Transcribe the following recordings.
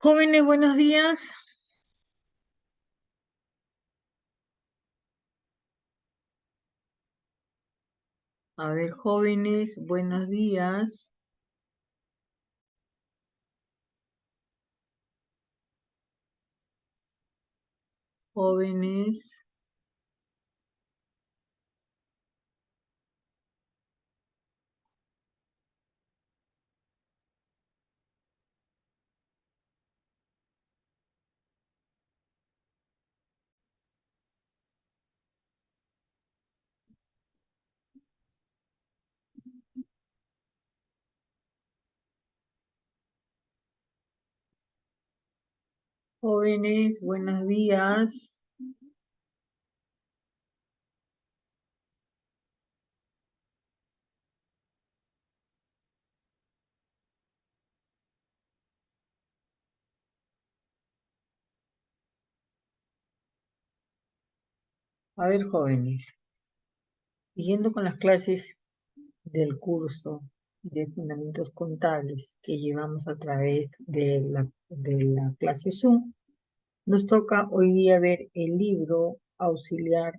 Jóvenes, buenos días. A ver, jóvenes, buenos días. Jóvenes, jóvenes, buenos días. A ver, jóvenes, siguiendo con las clases del curso de Fundamentos Contables que llevamos a través de la clase Zoom, nos toca hoy día ver el libro auxiliar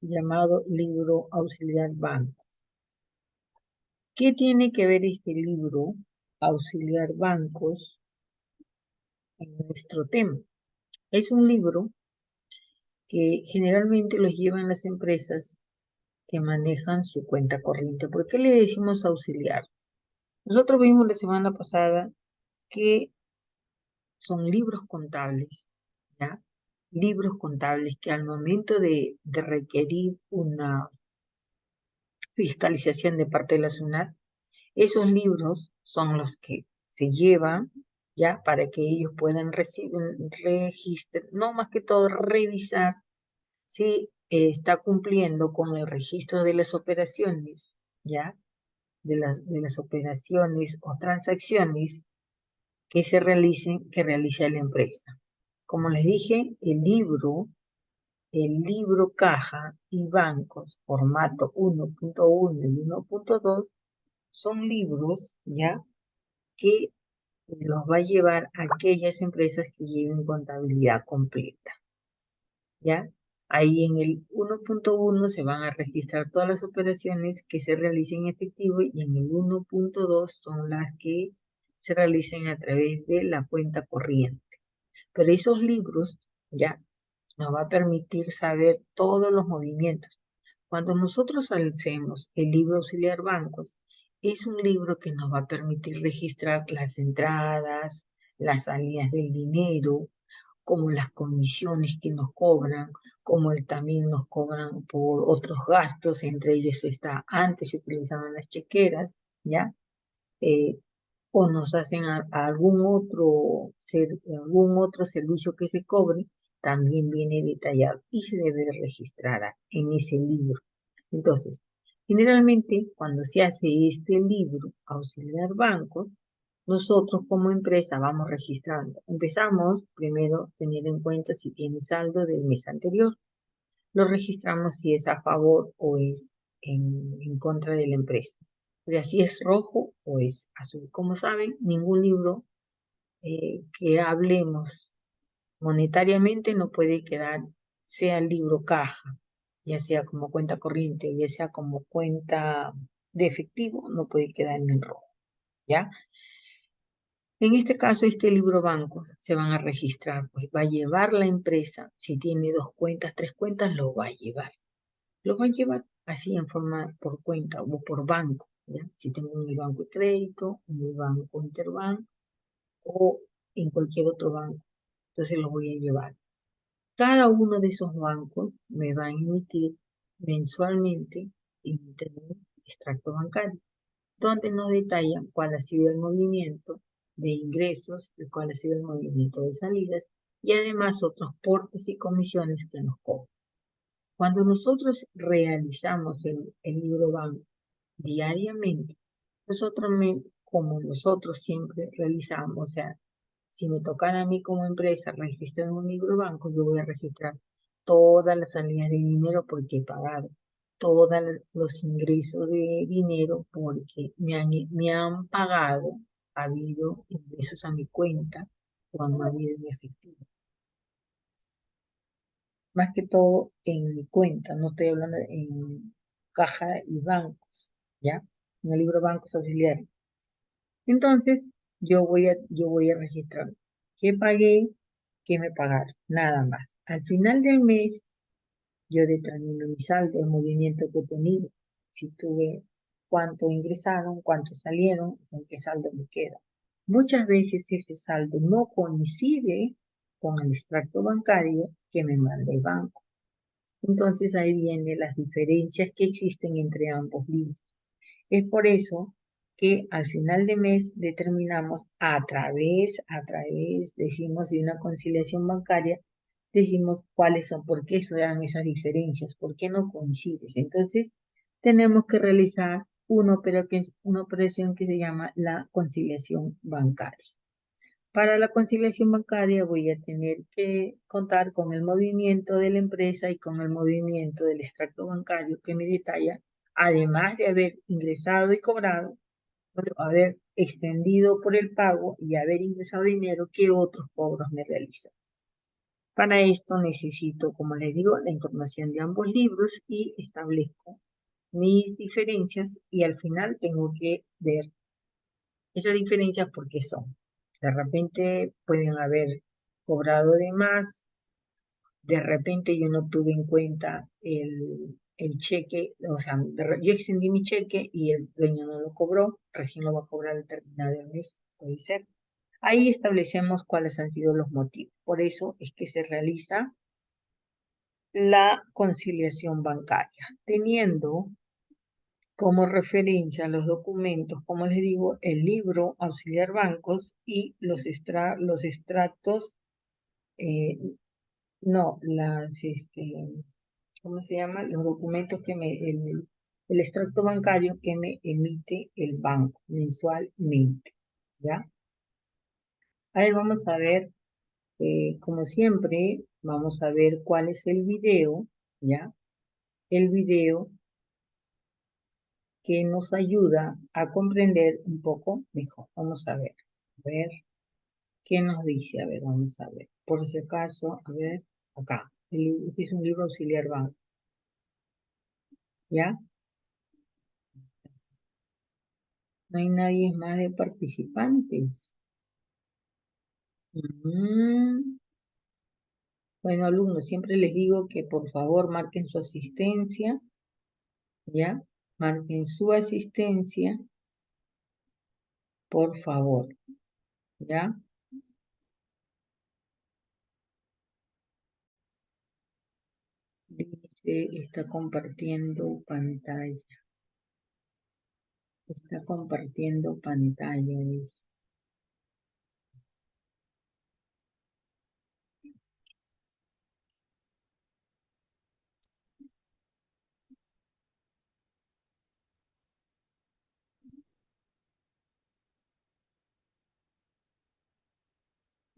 llamado Libro Auxiliar Banco. ¿Qué tiene que ver este libro auxiliar bancos en nuestro tema? Es un libro que generalmente los llevan las empresas que manejan su cuenta corriente. ¿Por qué le decimos auxiliar? Nosotros vimos la semana pasada que son libros contables, ¿ya? Libros contables que al momento de requerir una fiscalización de parte de la SUNAT, esos libros son los que se llevan, ¿ya? Para que ellos puedan recibir, registrar, no más que todo revisar si está cumpliendo con el registro de las operaciones, ¿ya? De las operaciones o transacciones que se realicen, que realiza la empresa. Como les dije, el libro caja y bancos, formato 1.1 y 1.2, son libros, ¿ya? Que los va a llevar a aquellas empresas que lleven contabilidad completa. ¿Ya? Ahí en el 1.1 se van a registrar todas las operaciones que se realicen en efectivo y en el 1.2 son las que se realicen a través de la cuenta corriente. Pero esos libros ya nos va a permitir saber todos los movimientos. Cuando nosotros hacemos el libro auxiliar bancos, es un libro que nos va a permitir registrar las entradas, las salidas del dinero, como las comisiones que nos cobran, como también nos cobran por otros gastos, entre ellos está, antes se utilizaban las chequeras, ¿ya? Eh, o nos hacen algún otro servicio que se cobre, también viene detallado y se debe de registrar en ese libro. Entonces, generalmente cuando se hace este libro auxiliar bancos, nosotros como empresa vamos registrando. Empezamos primero tener en cuenta si tiene saldo del mes anterior. Lo registramos si es a favor o es en contra de la empresa. O sea, si es rojo o es azul. Como saben, ningún libro que hablemos monetariamente no puede quedar, sea el libro caja, ya sea como cuenta corriente, ya sea como cuenta de efectivo, no puede quedar en rojo, ¿ya? En este caso, este libro banco se van a registrar, pues va a llevar la empresa, si tiene 2 cuentas, 3 cuentas, lo va a llevar. Lo va a llevar así en forma por cuenta o por banco, ¿ya? Si tengo en el banco de crédito, en el banco Interbank o en cualquier otro banco, entonces lo voy a llevar. Cada uno de esos bancos me va a emitir mensualmente un extracto bancario, donde nos detallan cuál ha sido el movimiento de ingresos y cuál ha sido el movimiento de salidas y además otros portes y comisiones que nos cobran. Cuando nosotros realizamos el libro banco diariamente, como nosotros siempre realizamos, o sea, si me tocara a mí como empresa registrar un libro banco, yo voy a registrar todas las salidas de dinero porque he pagado, todos los ingresos de dinero porque me han pagado, ha habido ingresos a mi cuenta, cuando ha habido en efectivo. Más que todo en mi cuenta, no estoy hablando en caja y bancos, ¿ya? En el libro bancos auxiliares. Entonces, yo voy a registrar qué pagué, qué me pagaron, nada más. Al final del mes, yo determino mi saldo, el movimiento que he tenido. Si tuve cuánto ingresaron, cuánto salieron, con qué saldo me queda. Muchas veces ese saldo no coincide con el extracto bancario que me manda el banco. Entonces ahí vienen las diferencias que existen entre ambos libros. Es por eso que al final de mes determinamos decimos, de una conciliación bancaria, decimos cuáles son, por qué se dan esas diferencias, por qué no coinciden. Entonces, tenemos que realizar una operación que se llama la conciliación bancaria. Para la conciliación bancaria voy a tener que contar con el movimiento de la empresa y con el movimiento del extracto bancario que me detalla, además de haber ingresado y cobrado, haber extendido por el pago y haber ingresado dinero, que otros cobros me realizan. Para esto necesito, como les digo, la información de ambos libros y establezco mis diferencias y al final tengo que ver esas diferencias por qué son. De repente pueden haber cobrado de más, de repente yo no tuve en cuenta el cheque, o sea, yo extendí mi cheque y el dueño no lo cobró, recién lo va a cobrar al terminar el mes, puede ser. Ahí establecemos cuáles han sido los motivos. Por eso es que se realiza la conciliación bancaria, teniendo como referencia los documentos, como les digo, el libro auxiliar bancos y los extractos, eh, no, ¿cómo se llama? Los documentos el extracto bancario que me emite el banco mensualmente, ¿ya? A ver, vamos a ver, como siempre, vamos a ver cuál es el video, ¿ya? El video que nos ayuda a comprender un poco mejor. Vamos a ver qué nos dice. A ver, vamos a ver. Por si acaso, a ver, acá. Este es un libro auxiliar banco, ¿ya? No hay nadie más de participantes. Bueno, alumnos, siempre les digo que por favor marquen su asistencia, ¿ya? Marquen su asistencia, por favor, ¿ya? Dice, está compartiendo pantalla. Está compartiendo pantalla.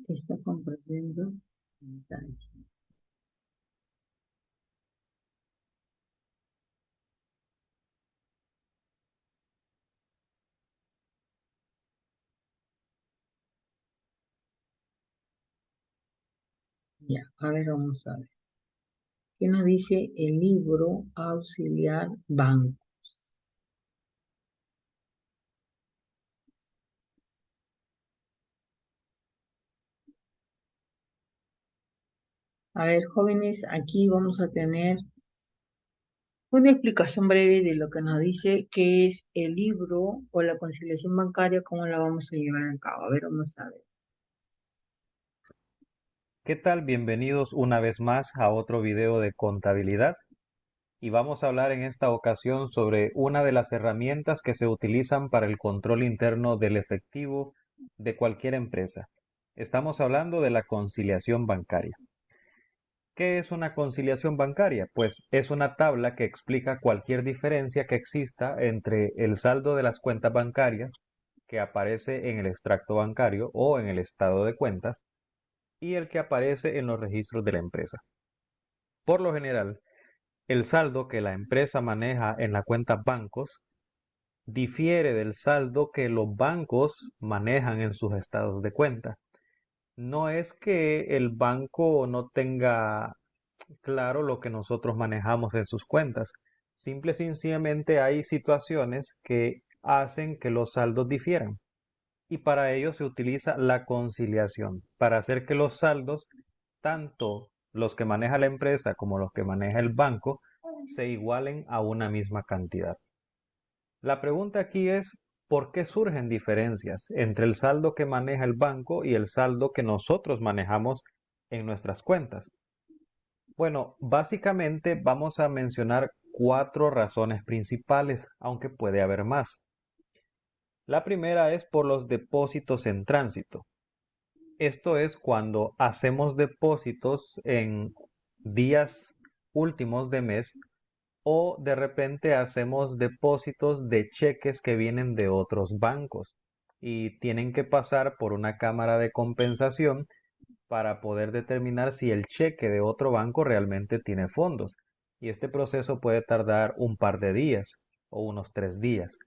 Está compartiendo pantalla. Ya, a ver, vamos a ver. ¿Qué nos dice el libro auxiliar banco? A ver, jóvenes, aquí vamos a tener una explicación breve de lo que nos dice qué es el libro o la conciliación bancaria, cómo la vamos a llevar a cabo. A ver, vamos a ver. ¿Qué tal? Bienvenidos una vez más a otro video de contabilidad y vamos a hablar en esta ocasión sobre una de las herramientas que se utilizan para el control interno del efectivo de cualquier empresa. Estamos hablando de la conciliación bancaria. ¿Qué es una conciliación bancaria? Pues es una tabla que explica cualquier diferencia que exista entre el saldo de las cuentas bancarias que aparece en el extracto bancario o en el estado de cuentas y el que aparece en los registros de la empresa. Por lo general, el saldo que la empresa maneja en la cuenta bancos difiere del saldo que los bancos manejan en sus estados de cuenta. No es que el banco no tenga claro lo que nosotros manejamos en sus cuentas. Simple y sencillamente hay situaciones que hacen que los saldos difieran. Y para ello se utiliza la conciliación, para hacer que los saldos, tanto los que maneja la empresa como los que maneja el banco, se igualen a una misma cantidad. La pregunta aquí es, ¿por qué surgen diferencias entre el saldo que maneja el banco y el saldo que nosotros manejamos en nuestras cuentas? Bueno, básicamente vamos a mencionar cuatro razones principales, aunque puede haber más. La primera es por los depósitos en tránsito. Esto es cuando hacemos depósitos en días últimos de mes o de repente hacemos depósitos de cheques que vienen de otros bancos y tienen que pasar por una cámara de compensación para poder determinar si el cheque de otro banco realmente tiene fondos. Y este proceso puede tardar un par de días o unos 3 días.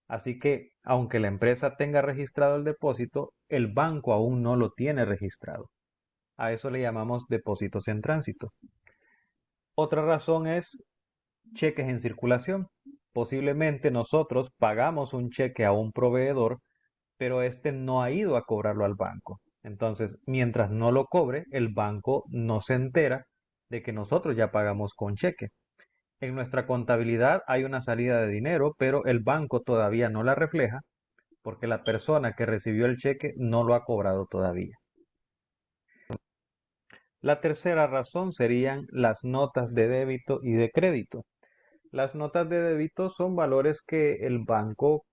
Así que, aunque la empresa tenga registrado el depósito, el banco aún no lo tiene registrado. A eso le llamamos depósitos en tránsito. Otra razón es cheques en circulación. Posiblemente nosotros pagamos un cheque a un proveedor, pero este no ha ido a cobrarlo al banco. Entonces, mientras no lo cobre, el banco no se entera de que nosotros ya pagamos con cheque. En nuestra contabilidad hay una salida de dinero, pero el banco todavía no la refleja porque la persona que recibió el cheque no lo ha cobrado todavía. La tercera razón serían las notas de débito y de crédito. Las notas de débito son valores que el banco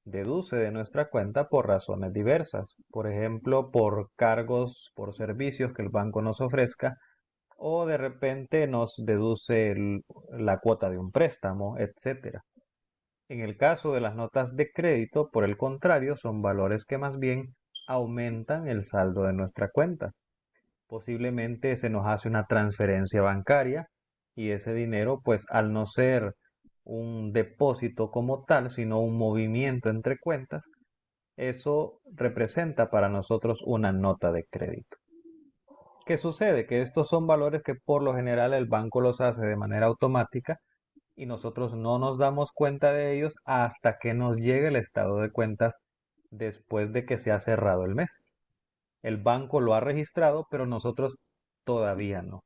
deduce de nuestra cuenta por razones diversas, por ejemplo, por cargos, por servicios que el banco nos ofrezca, o de repente nos deduce la cuota de un préstamo, etcétera. En el caso de las notas de crédito, por el contrario, son valores que más bien aumentan el saldo de nuestra cuenta. Posiblemente se nos hace una transferencia bancaria y ese dinero, pues al no ser un depósito como tal, sino un movimiento entre cuentas, eso representa para nosotros una nota de crédito. ¿Qué sucede? Que estos son valores que por lo general el banco los hace de manera automática y nosotros no nos damos cuenta de ellos hasta que nos llegue el estado de cuentas después de que se ha cerrado el mes. El banco lo ha registrado, pero nosotros todavía no.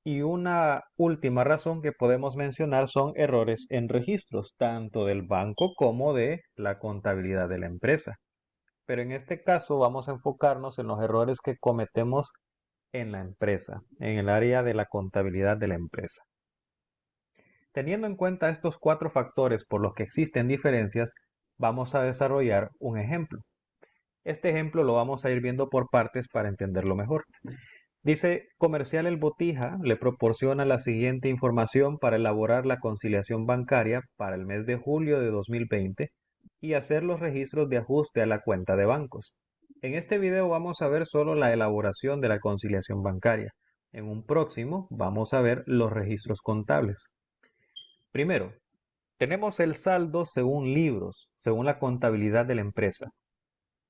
Y una última razón que podemos mencionar son errores en registros, tanto del banco como de la contabilidad de la empresa. Pero en este caso vamos a enfocarnos en los errores que cometemos en la empresa, en el área de la contabilidad de la empresa. Teniendo en cuenta estos cuatro factores por los que existen diferencias, vamos a desarrollar un ejemplo. Este ejemplo lo vamos a ir viendo por partes para entenderlo mejor. Dice, Comercial El Botija le proporciona la siguiente información para elaborar la conciliación bancaria para el mes de julio de 2020 y hacer los registros de ajuste a la cuenta de bancos. En este video vamos a ver solo la elaboración de la conciliación bancaria. En un próximo vamos a ver los registros contables. Primero, tenemos el saldo según libros, según la contabilidad de la empresa.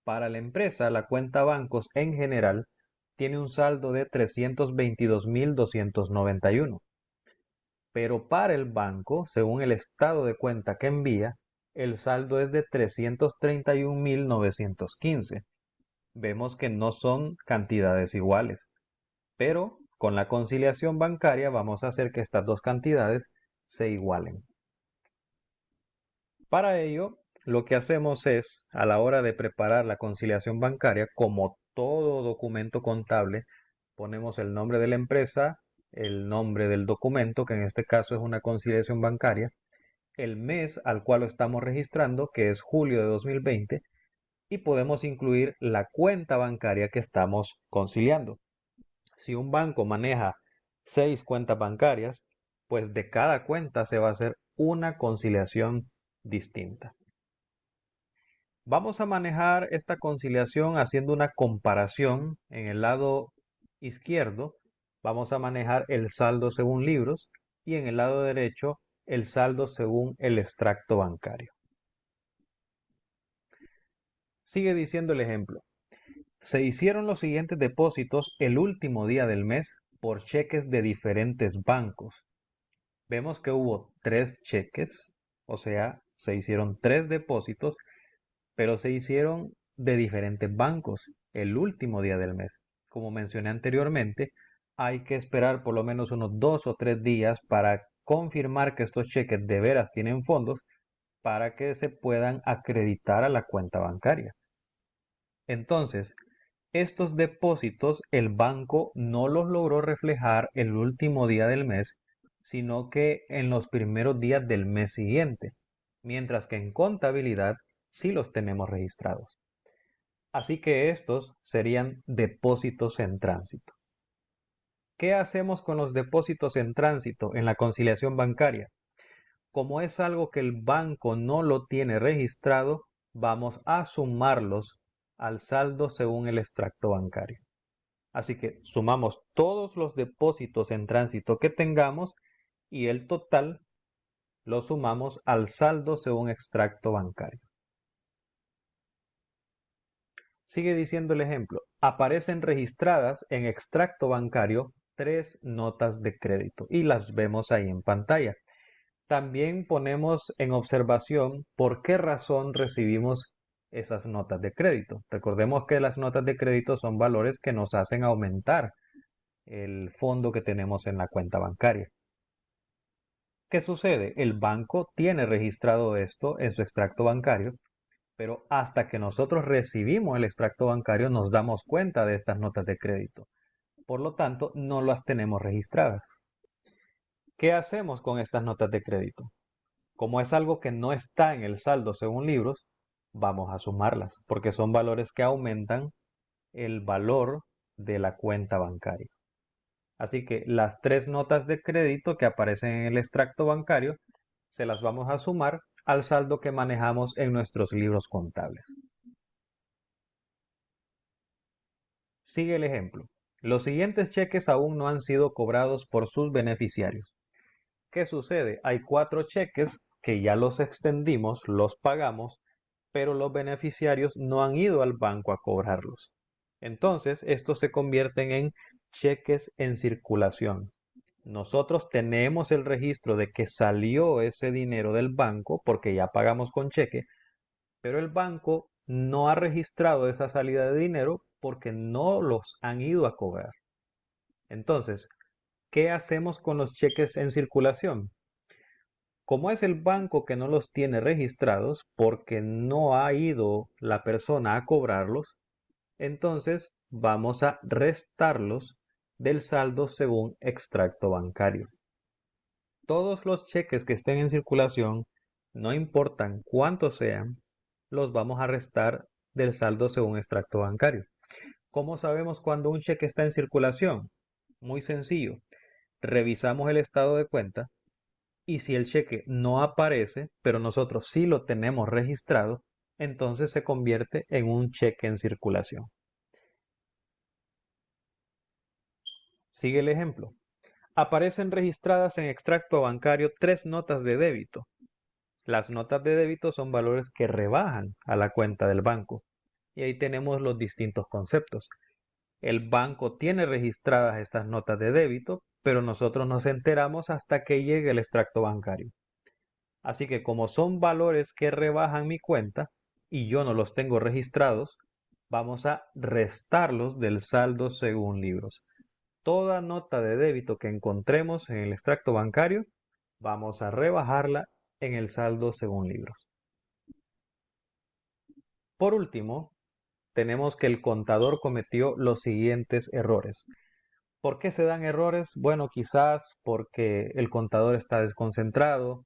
Para la empresa, la cuenta bancos en general tiene un saldo de 322.291. Pero para el banco, según el estado de cuenta que envía, el saldo es de 331.915. Vemos que no son cantidades iguales, pero con la conciliación bancaria vamos a hacer que estas dos cantidades se igualen. Para ello, lo que hacemos es, a la hora de preparar la conciliación bancaria, como todo documento contable, ponemos el nombre de la empresa, el nombre del documento, que en este caso es una conciliación bancaria, el mes al cual lo estamos registrando, que es julio de 2020, y podemos incluir la cuenta bancaria que estamos conciliando. Si un banco maneja 6 cuentas bancarias, pues de cada cuenta se va a hacer una conciliación distinta. Vamos a manejar esta conciliación haciendo una comparación. En el lado izquierdo vamos a manejar el saldo según libros y en el lado derecho el saldo según el extracto bancario. Sigue diciendo el ejemplo. Se hicieron los siguientes depósitos el último día del mes por cheques de diferentes bancos. Vemos que hubo 3 cheques, o sea, se hicieron 3 depósitos, pero se hicieron de diferentes bancos el último día del mes. Como mencioné anteriormente, hay que esperar por lo menos unos 2 o 3 días para confirmar que estos cheques de veras tienen fondos para que se puedan acreditar a la cuenta bancaria. Entonces, estos depósitos el banco no los logró reflejar el último día del mes, sino que en los primeros días del mes siguiente, mientras que en contabilidad sí los tenemos registrados. Así que estos serían depósitos en tránsito. ¿Qué hacemos con los depósitos en tránsito en la conciliación bancaria? Como es algo que el banco no lo tiene registrado, vamos a sumarlos al saldo según el extracto bancario. Así que sumamos todos los depósitos en tránsito que tengamos y el total lo sumamos al saldo según extracto bancario. Sigue diciendo el ejemplo. Aparecen registradas en extracto bancario 3 notas de crédito y las vemos ahí en pantalla. También ponemos en observación por qué razón recibimos esas notas de crédito. Recordemos que las notas de crédito son valores que nos hacen aumentar el fondo que tenemos en la cuenta bancaria. ¿Qué sucede? El banco tiene registrado esto en su extracto bancario, pero hasta que nosotros recibimos el extracto bancario nos damos cuenta de estas notas de crédito. Por lo tanto, no las tenemos registradas. ¿Qué hacemos con estas notas de crédito? Como es algo que no está en el saldo según libros, vamos a sumarlas, porque son valores que aumentan el valor de la cuenta bancaria. Así que las 3 notas de crédito que aparecen en el extracto bancario se las vamos a sumar al saldo que manejamos en nuestros libros contables. Sigue el ejemplo. Los siguientes cheques aún no han sido cobrados por sus beneficiarios. ¿Qué sucede? Hay 4 cheques que ya los extendimos, los pagamos, pero los beneficiarios no han ido al banco a cobrarlos. Entonces, estos se convierten en cheques en circulación. Nosotros tenemos el registro de que salió ese dinero del banco porque ya pagamos con cheque, pero el banco no ha registrado esa salida de dinero porque no los han ido a cobrar. Entonces, ¿qué hacemos con los cheques en circulación? Como es el banco que no los tiene registrados porque no ha ido la persona a cobrarlos, entonces vamos a restarlos del saldo según extracto bancario. Todos los cheques que estén en circulación, no importan cuántos sean, los vamos a restar del saldo según extracto bancario. ¿Cómo sabemos cuando un cheque está en circulación? Muy sencillo. Revisamos el estado de cuenta y si el cheque no aparece, pero nosotros sí lo tenemos registrado, entonces se convierte en un cheque en circulación. Sigue el ejemplo. Aparecen registradas en extracto bancario 3 notas de débito. Las notas de débito son valores que rebajan a la cuenta del banco. Y ahí tenemos los distintos conceptos. El banco tiene registradas estas notas de débito, pero nosotros nos enteramos hasta que llegue el extracto bancario. Así que como son valores que rebajan mi cuenta y yo no los tengo registrados, vamos a restarlos del saldo según libros. Toda nota de débito que encontremos en el extracto bancario, vamos a rebajarla en el saldo según libros. Por último, tenemos que el contador cometió los siguientes errores. ¿Por qué se dan errores? Bueno, quizás porque el contador está desconcentrado,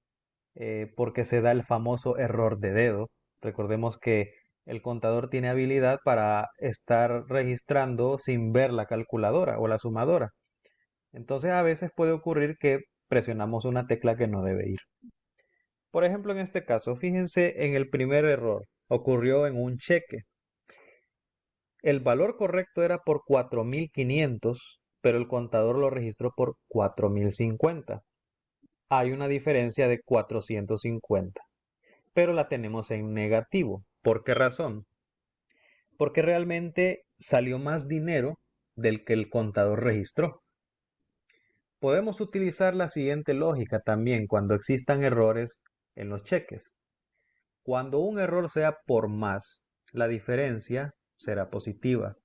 porque se da el famoso error de dedo. Recordemos que el contador tiene habilidad para estar registrando sin ver la calculadora o la sumadora. Entonces a veces puede ocurrir que presionamos una tecla que no debe ir. Por ejemplo, en este caso, fíjense en el primer error. Ocurrió en un cheque. El valor correcto era por 4.500, pero el contador lo registró por 4.050. Hay una diferencia de 450, pero la tenemos en negativo. ¿Por qué razón? Porque realmente salió más dinero del que el contador registró. Podemos utilizar la siguiente lógica también cuando existan errores en los cheques. Cuando un error sea por más, la diferencia será positiva,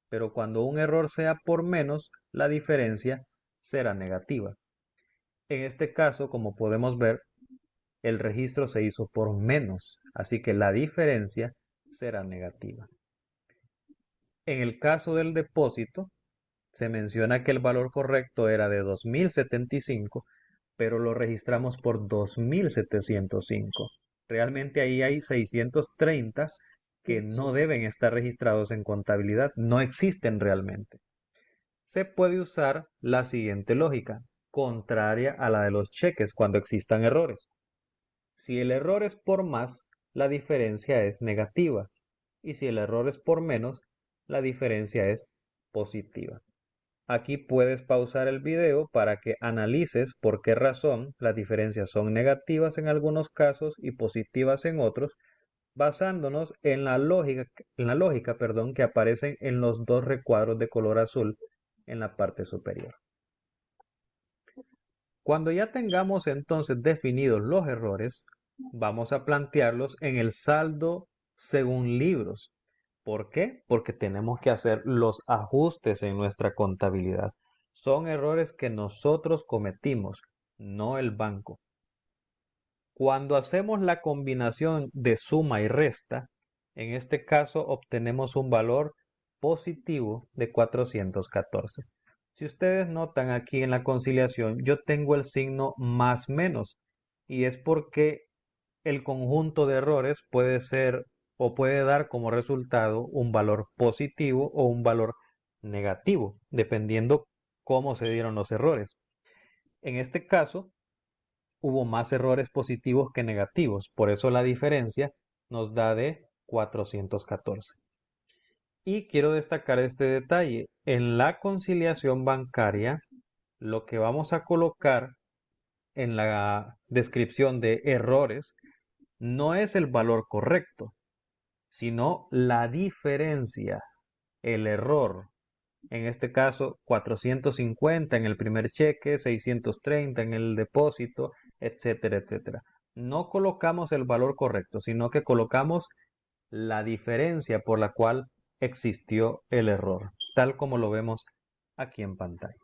pero cuando un error sea por menos, la diferencia será negativa. En este caso, como podemos ver, el registro se hizo por menos, así que la diferencia será negativa. En el caso del depósito, se menciona que el valor correcto era de 2075, pero lo registramos por 2705. Realmente ahí hay 630 que no deben estar registrados en contabilidad, no existen realmente. Se puede usar la siguiente lógica, contraria a la de los cheques cuando existan errores. Si el error es por más, la diferencia es negativa, y si el error es por menos, la diferencia es positiva. Aquí puedes pausar el video para que analices por qué razón las diferencias son negativas en algunos casos y positivas en otros, basándonos en la lógica, que aparecen en los dos recuadros de color azul en la parte superior. Cuando ya tengamos entonces definidos los errores, vamos a plantearlos en el saldo según libros. ¿Por qué? Porque tenemos que hacer los ajustes en nuestra contabilidad. Son errores que nosotros cometimos, no el banco. Cuando hacemos la combinación de suma y resta, en este caso obtenemos un valor positivo de 414. Si ustedes notan aquí en la conciliación, yo tengo el signo más menos, y es porque el conjunto de errores puede ser o puede dar como resultado un valor positivo o un valor negativo, dependiendo cómo se dieron los errores. En este caso, hubo más errores positivos que negativos, por eso la diferencia nos da de 414. Y quiero destacar este detalle. En la conciliación bancaria, lo que vamos a colocar en la descripción de errores no es el valor correcto, sino la diferencia, el error. En este caso, 450 en el primer cheque, 630 en el depósito, etcétera, etcétera. No colocamos el valor correcto, sino que colocamos la diferencia por la cual existió el error, tal como lo vemos aquí en pantalla.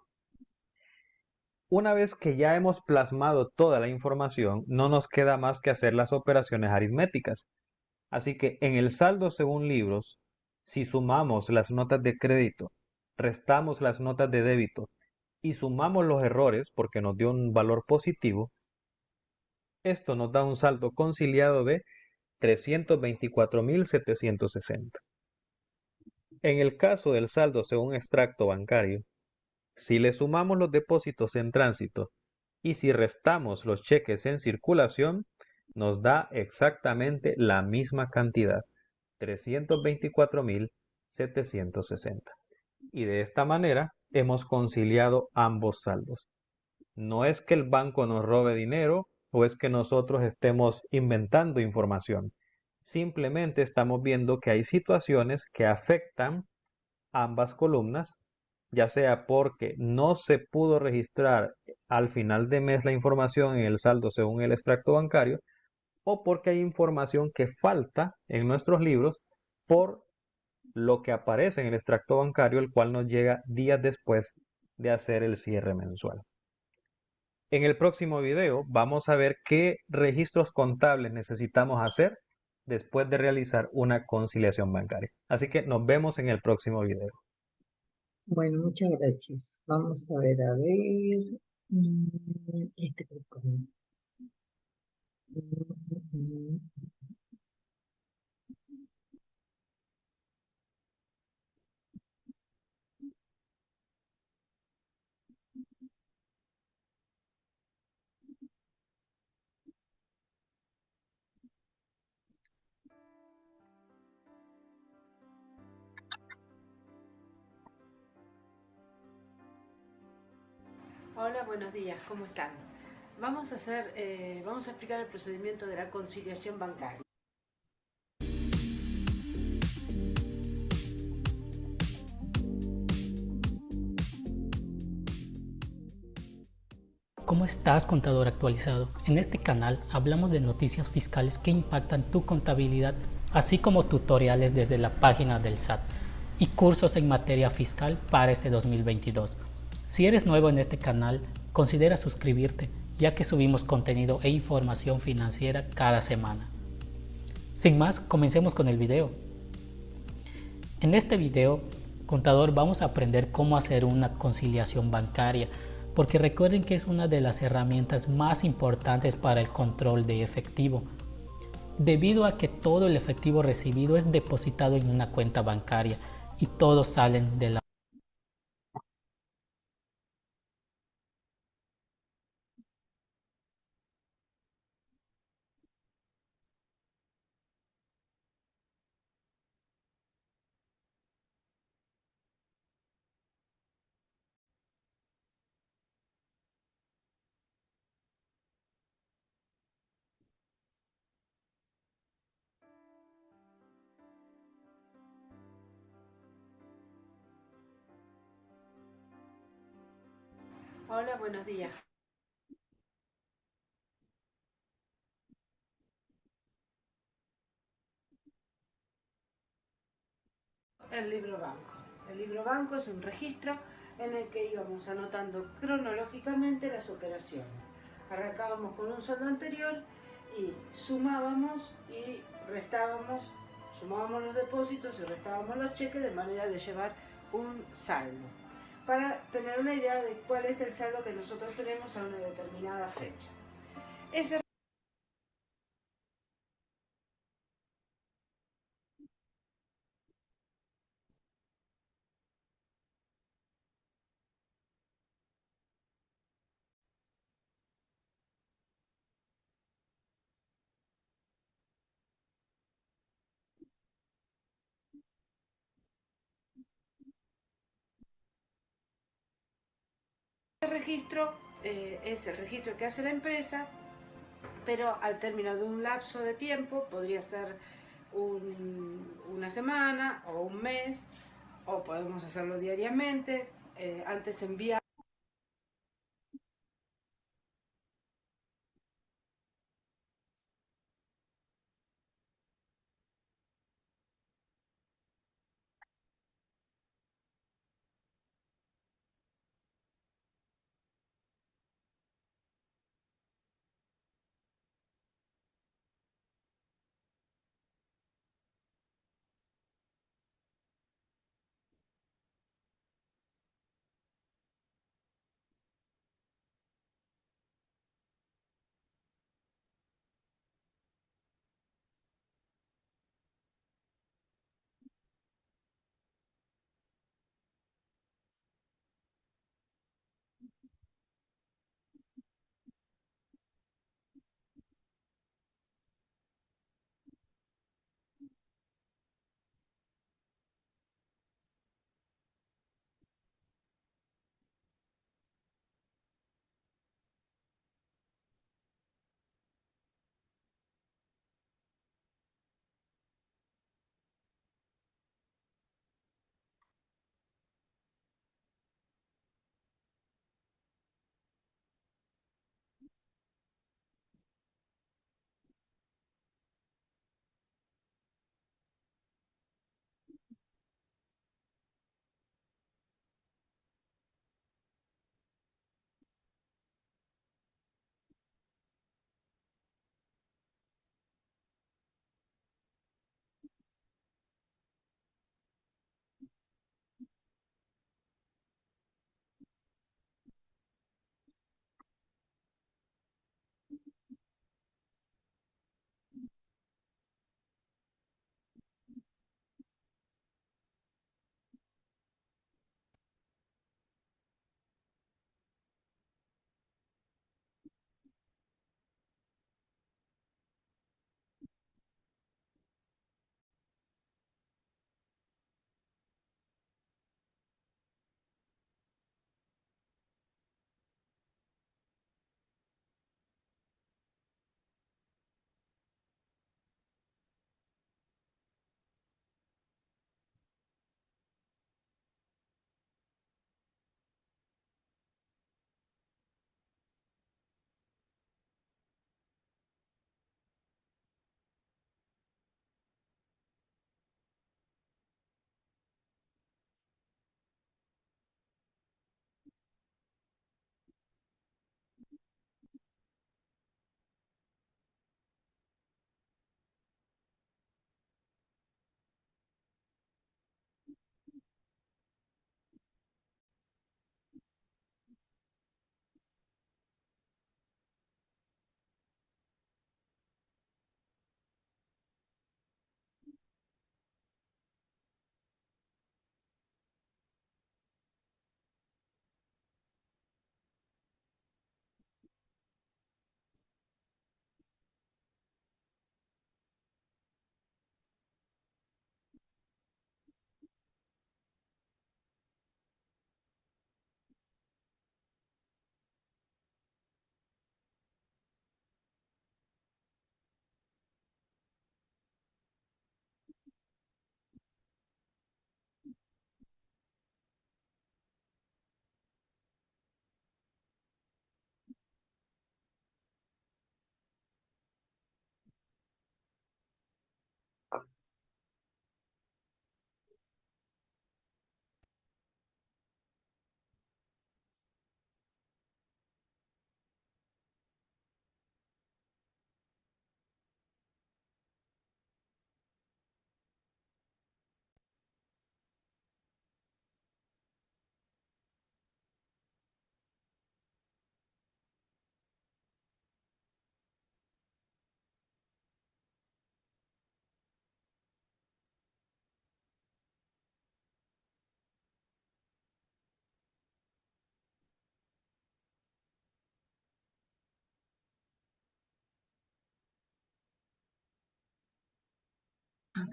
Una vez que ya hemos plasmado toda la información, no nos queda más que hacer las operaciones aritméticas. Así que en el saldo según libros, si sumamos las notas de crédito, restamos las notas de débito y sumamos los errores porque nos dio un valor positivo, esto nos da un saldo conciliado de 324.760. En el caso del saldo según extracto bancario, si le sumamos los depósitos en tránsito y si restamos los cheques en circulación, nos da exactamente la misma cantidad, 324.760. Y de esta manera hemos conciliado ambos saldos. No es que el banco nos robe dinero o es que nosotros estemos inventando información. Simplemente estamos viendo que hay situaciones que afectan ambas columnas, ya sea porque no se pudo registrar al final de mes la información en el saldo según el extracto bancario, o porque hay información que falta en nuestros libros por lo que aparece en el extracto bancario, el cual nos llega días después de hacer el cierre mensual. En el próximo video vamos a ver qué registros contables necesitamos hacer después de realizar una conciliación bancaria. Así que nos vemos en el próximo video. Bueno, muchas gracias. Vamos a ver, mm, este creo que no. Mm. Hola, buenos días, ¿cómo están? Vamos a explicar el procedimiento de la conciliación bancaria. ¿Cómo estás, contador actualizado? En este canal hablamos de noticias fiscales que impactan tu contabilidad, así como tutoriales desde la página del SAT y cursos en materia fiscal para este 2022. Si eres nuevo en este canal, considera suscribirte, ya que subimos contenido e información financiera cada semana. Sin más, comencemos con el video. En este video, contador, vamos a aprender cómo hacer una conciliación bancaria, porque recuerden que es una de las herramientas más importantes para el control de efectivo, debido a que todo el efectivo recibido es depositado en una cuenta bancaria y todos salen de la. Hola, buenos días. El libro banco. El libro banco es un registro en el que íbamos anotando cronológicamente las operaciones. Arrancábamos con un saldo anterior y sumábamos y restábamos, sumábamos los depósitos y restábamos los cheques de manera de llevar un saldo, para tener una idea de cuál es el saldo que nosotros tenemos a una determinada fecha. Ese registro es el registro que hace la empresa, pero al término de un lapso de tiempo, podría ser una semana o un mes, o podemos hacerlo diariamente. Antes enviar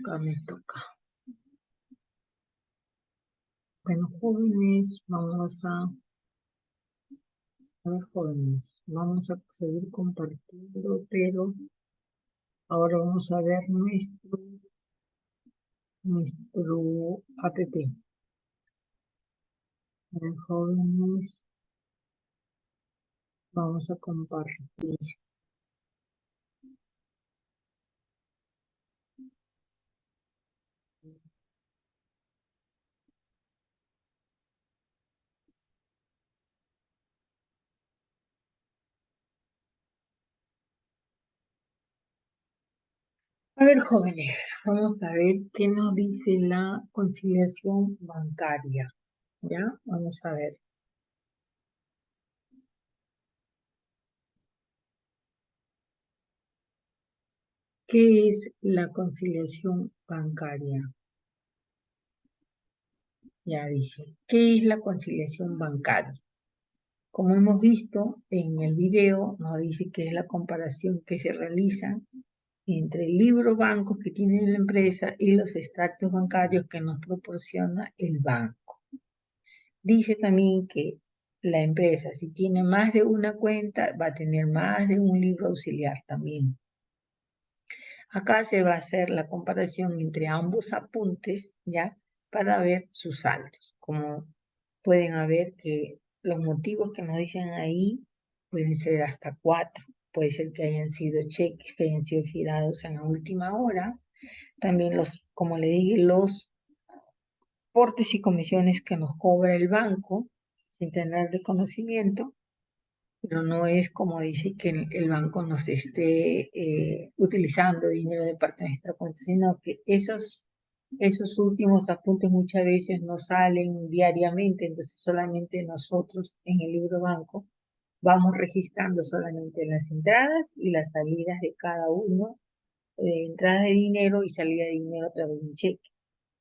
Acá me toca. Bueno, jóvenes, jóvenes, vamos a seguir compartiendo, pero ahora vamos a ver nuestro app. Bueno, jóvenes, vamos a compartir. A ver, jóvenes, vamos a ver qué nos dice la conciliación bancaria. ¿Ya? Vamos a ver. ¿Qué es la conciliación bancaria? Ya dice, ¿qué es la conciliación bancaria? Como hemos visto en el video, nos dice que es la comparación que se realiza entre el libro bancos que tiene la empresa y los extractos bancarios que nos proporciona el banco. Dice también que la empresa, si tiene más de una cuenta, va a tener más de un libro auxiliar también. Acá se va a hacer la comparación entre ambos apuntes, ¿ya? Para ver sus saldos. Como pueden ver que los motivos que nos dicen ahí pueden ser hasta 4. Puede ser que hayan sido cheques que hayan sido girados en la última hora. También como le dije, los aportes y comisiones que nos cobra el banco sin tener reconocimiento, pero no es como dice que el banco nos esté utilizando dinero de parte de nuestra cuenta, sino que esos últimos apuntes muchas veces no salen diariamente, entonces solamente nosotros en el libro banco vamos registrando solamente las entradas y las salidas de cada uno, entradas de dinero y salida de dinero a través de un cheque.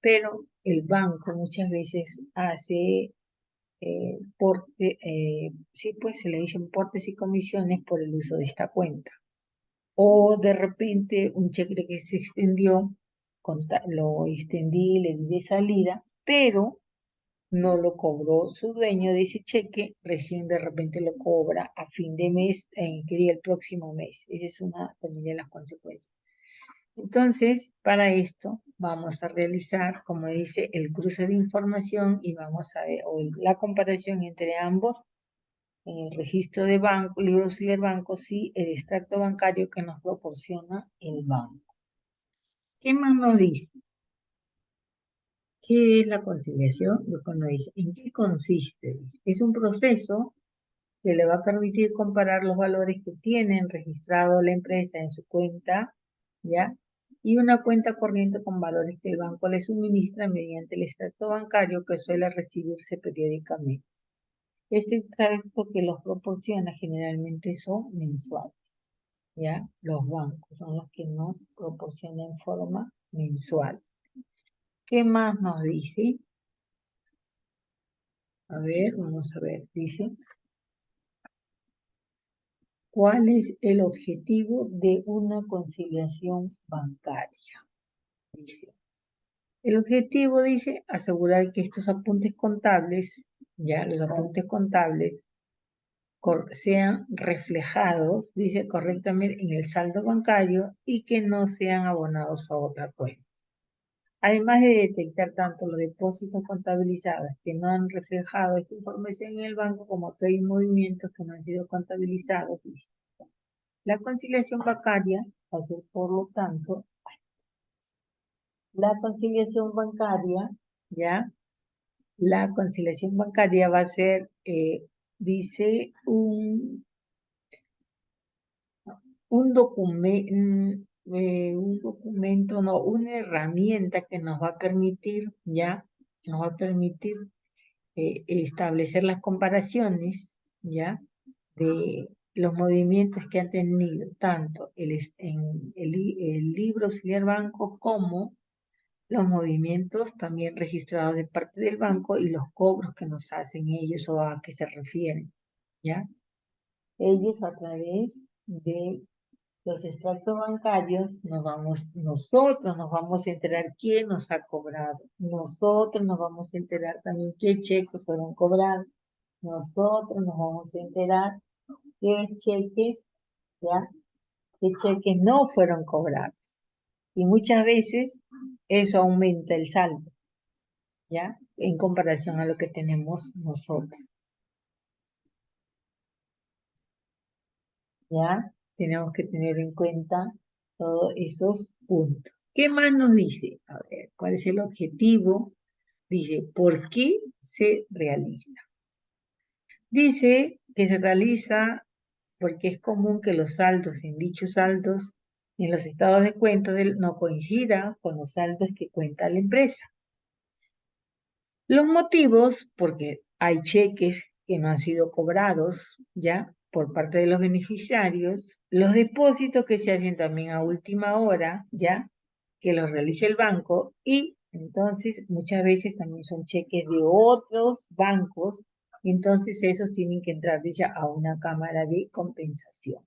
Pero el banco muchas veces hace sí, pues se le dicen portes y comisiones por el uso de esta cuenta. O de repente un cheque que se extendió, lo extendí, le di de salida, pero no lo cobró su dueño de ese cheque, recién de repente lo cobra a fin de mes, que día el próximo mes. Esa es una también de las consecuencias. Entonces, para esto vamos a realizar, como dice, el cruce de información y vamos a ver la comparación entre ambos en el registro de banco, libro auxiliar bancos y el extracto bancario que nos proporciona el banco. ¿Qué más nos dice? ¿Qué es la conciliación? Cuando dije, ¿en qué consiste? Es un proceso que le va a permitir comparar los valores que tienen registrado la empresa en su cuenta, ¿ya? Y una cuenta corriente con valores que el banco le suministra mediante el extracto bancario que suele recibirse periódicamente. Este extracto que los proporciona generalmente son mensuales, ¿ya? Los bancos son los que nos proporcionan en forma mensual. ¿Qué más nos dice? A ver, vamos a ver, dice, ¿cuál es el objetivo de una conciliación bancaria? Dice, el objetivo dice asegurar que estos apuntes contables, ya los apuntes contables, sean reflejados, dice correctamente, en el saldo bancario y que no sean abonados a otra cuenta. Además de detectar tanto los depósitos contabilizados que no han reflejado esta información en el banco como aquellos movimientos que no han sido contabilizados, dice. La conciliación bancaria va a ser, por lo tanto, la conciliación bancaria, ¿ya? La conciliación bancaria va a ser, dice, un documento, no, una herramienta que nos va a permitir, ¿ya? Nos va a permitir establecer las comparaciones, ¿ya? De los movimientos que han tenido tanto el libro auxiliar banco como los movimientos también registrados de parte del banco y los cobros que nos hacen ellos o a qué se refieren, ¿ya? Ellos a través de los extractos bancarios nosotros nos vamos a enterar quién nos ha cobrado. Nosotros nos vamos a enterar también qué cheques fueron cobrados. Nosotros nos vamos a enterar qué cheques, ¿ya? Qué cheques no fueron cobrados. Y muchas veces eso aumenta el saldo, ¿ya? En comparación a lo que tenemos nosotros, ¿ya? Tenemos que tener en cuenta todos esos puntos. ¿Qué más nos dice? A ver, ¿cuál es el objetivo? Dice, ¿por qué se realiza? Dice que se realiza porque es común que los saldos en dichos saldos en los estados de cuenta no coincidan con los saldos que cuenta la empresa. Los motivos, porque hay cheques que no han sido cobrados, ¿ya? Por parte de los beneficiarios, los depósitos que se hacen también a última hora, ¿ya? Que los realiza el banco y entonces muchas veces también son cheques de otros bancos, entonces esos tienen que entrar, dice, a una cámara de compensación.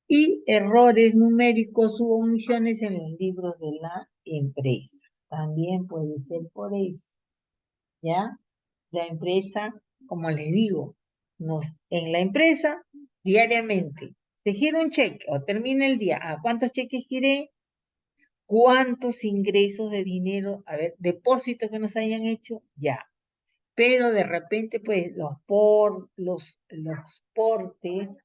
Y errores numéricos u omisiones en los libros de la empresa. También puede ser por eso, ¿ya? La empresa, como les digo, en la empresa, diariamente, se gira un cheque o termina el día. ¿A cuántos cheques giré? ¿Cuántos ingresos de dinero? A ver, depósitos que nos hayan hecho, ya. Pero de repente, pues, los portes,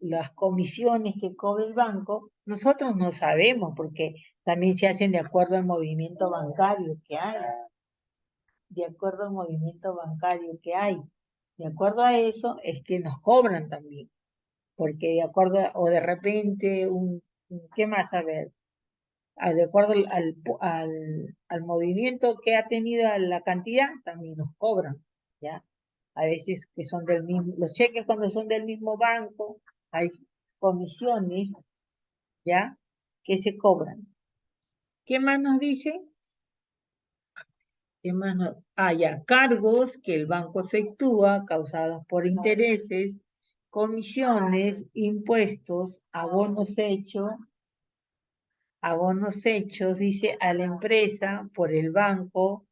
las comisiones que cobra el banco, nosotros no sabemos porque también se hacen de acuerdo al movimiento bancario que hay, de acuerdo al movimiento bancario que hay. De acuerdo a eso es que nos cobran también, porque de acuerdo, o de repente, ¿qué más? A ver, de acuerdo al movimiento que ha tenido a la cantidad, también nos cobran, ¿ya? A veces que son del mismo, los cheques cuando son del mismo banco, hay comisiones, ¿ya? Que se cobran. ¿Qué más nos dice? ¿Qué más nos? Ya, cargos que el banco efectúa causados por intereses, comisiones, impuestos, abonos hechos, dice, a la empresa por el banco,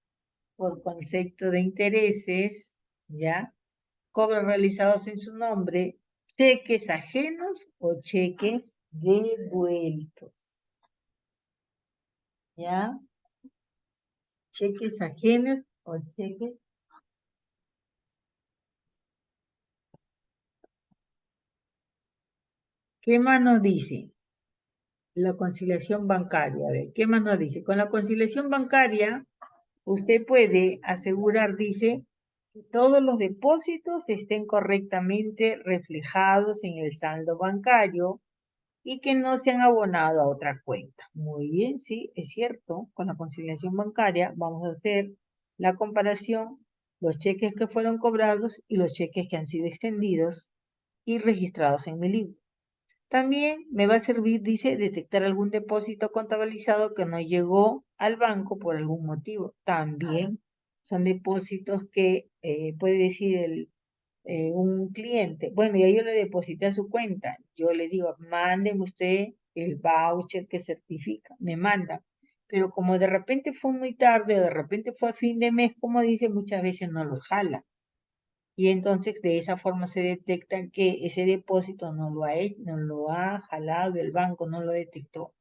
por concepto de intereses, ¿ya? Cobros realizados en su nombre, cheques ajenos o cheques devueltos, ¿ya? Cheques ajenos o cheques. ¿Qué más nos dice? La conciliación bancaria. A ver, ¿qué más nos dice? Con la conciliación bancaria, usted puede asegurar, dice, que todos los depósitos estén correctamente reflejados en el saldo bancario y que no se han abonado a otra cuenta. Muy bien, sí, es cierto. Con la conciliación bancaria vamos a hacer la comparación, los cheques que fueron cobrados y los cheques que han sido extendidos y registrados en mi libro. También me va a servir, dice, detectar algún depósito contabilizado que no llegó al banco por algún motivo. También son depósitos que puede decir un cliente, bueno, ya yo le deposité a su cuenta, yo le digo, mándeme usted el voucher que certifica, me manda, pero como de repente fue muy tarde o de repente fue a fin de mes, como dice, muchas veces no lo jala. Y entonces de esa forma se detecta que ese depósito no lo ha hecho, no lo ha jalado el banco, no lo detectó.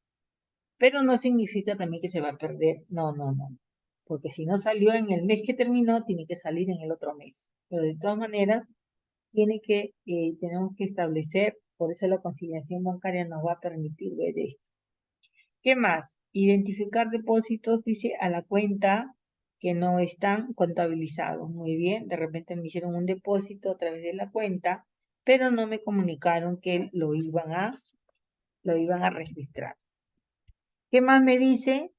Pero no significa también que se va a perder, no, no, no. Porque si no salió en el mes que terminó, tiene que salir en el otro mes. Pero de todas maneras, tenemos que establecer, por eso la conciliación bancaria nos va a permitir ver esto. ¿Qué más? Identificar depósitos, dice, a la cuenta que no están contabilizados. Muy bien, de repente me hicieron un depósito a través de la cuenta, pero no me comunicaron que lo iban a registrar. ¿Qué más me dice?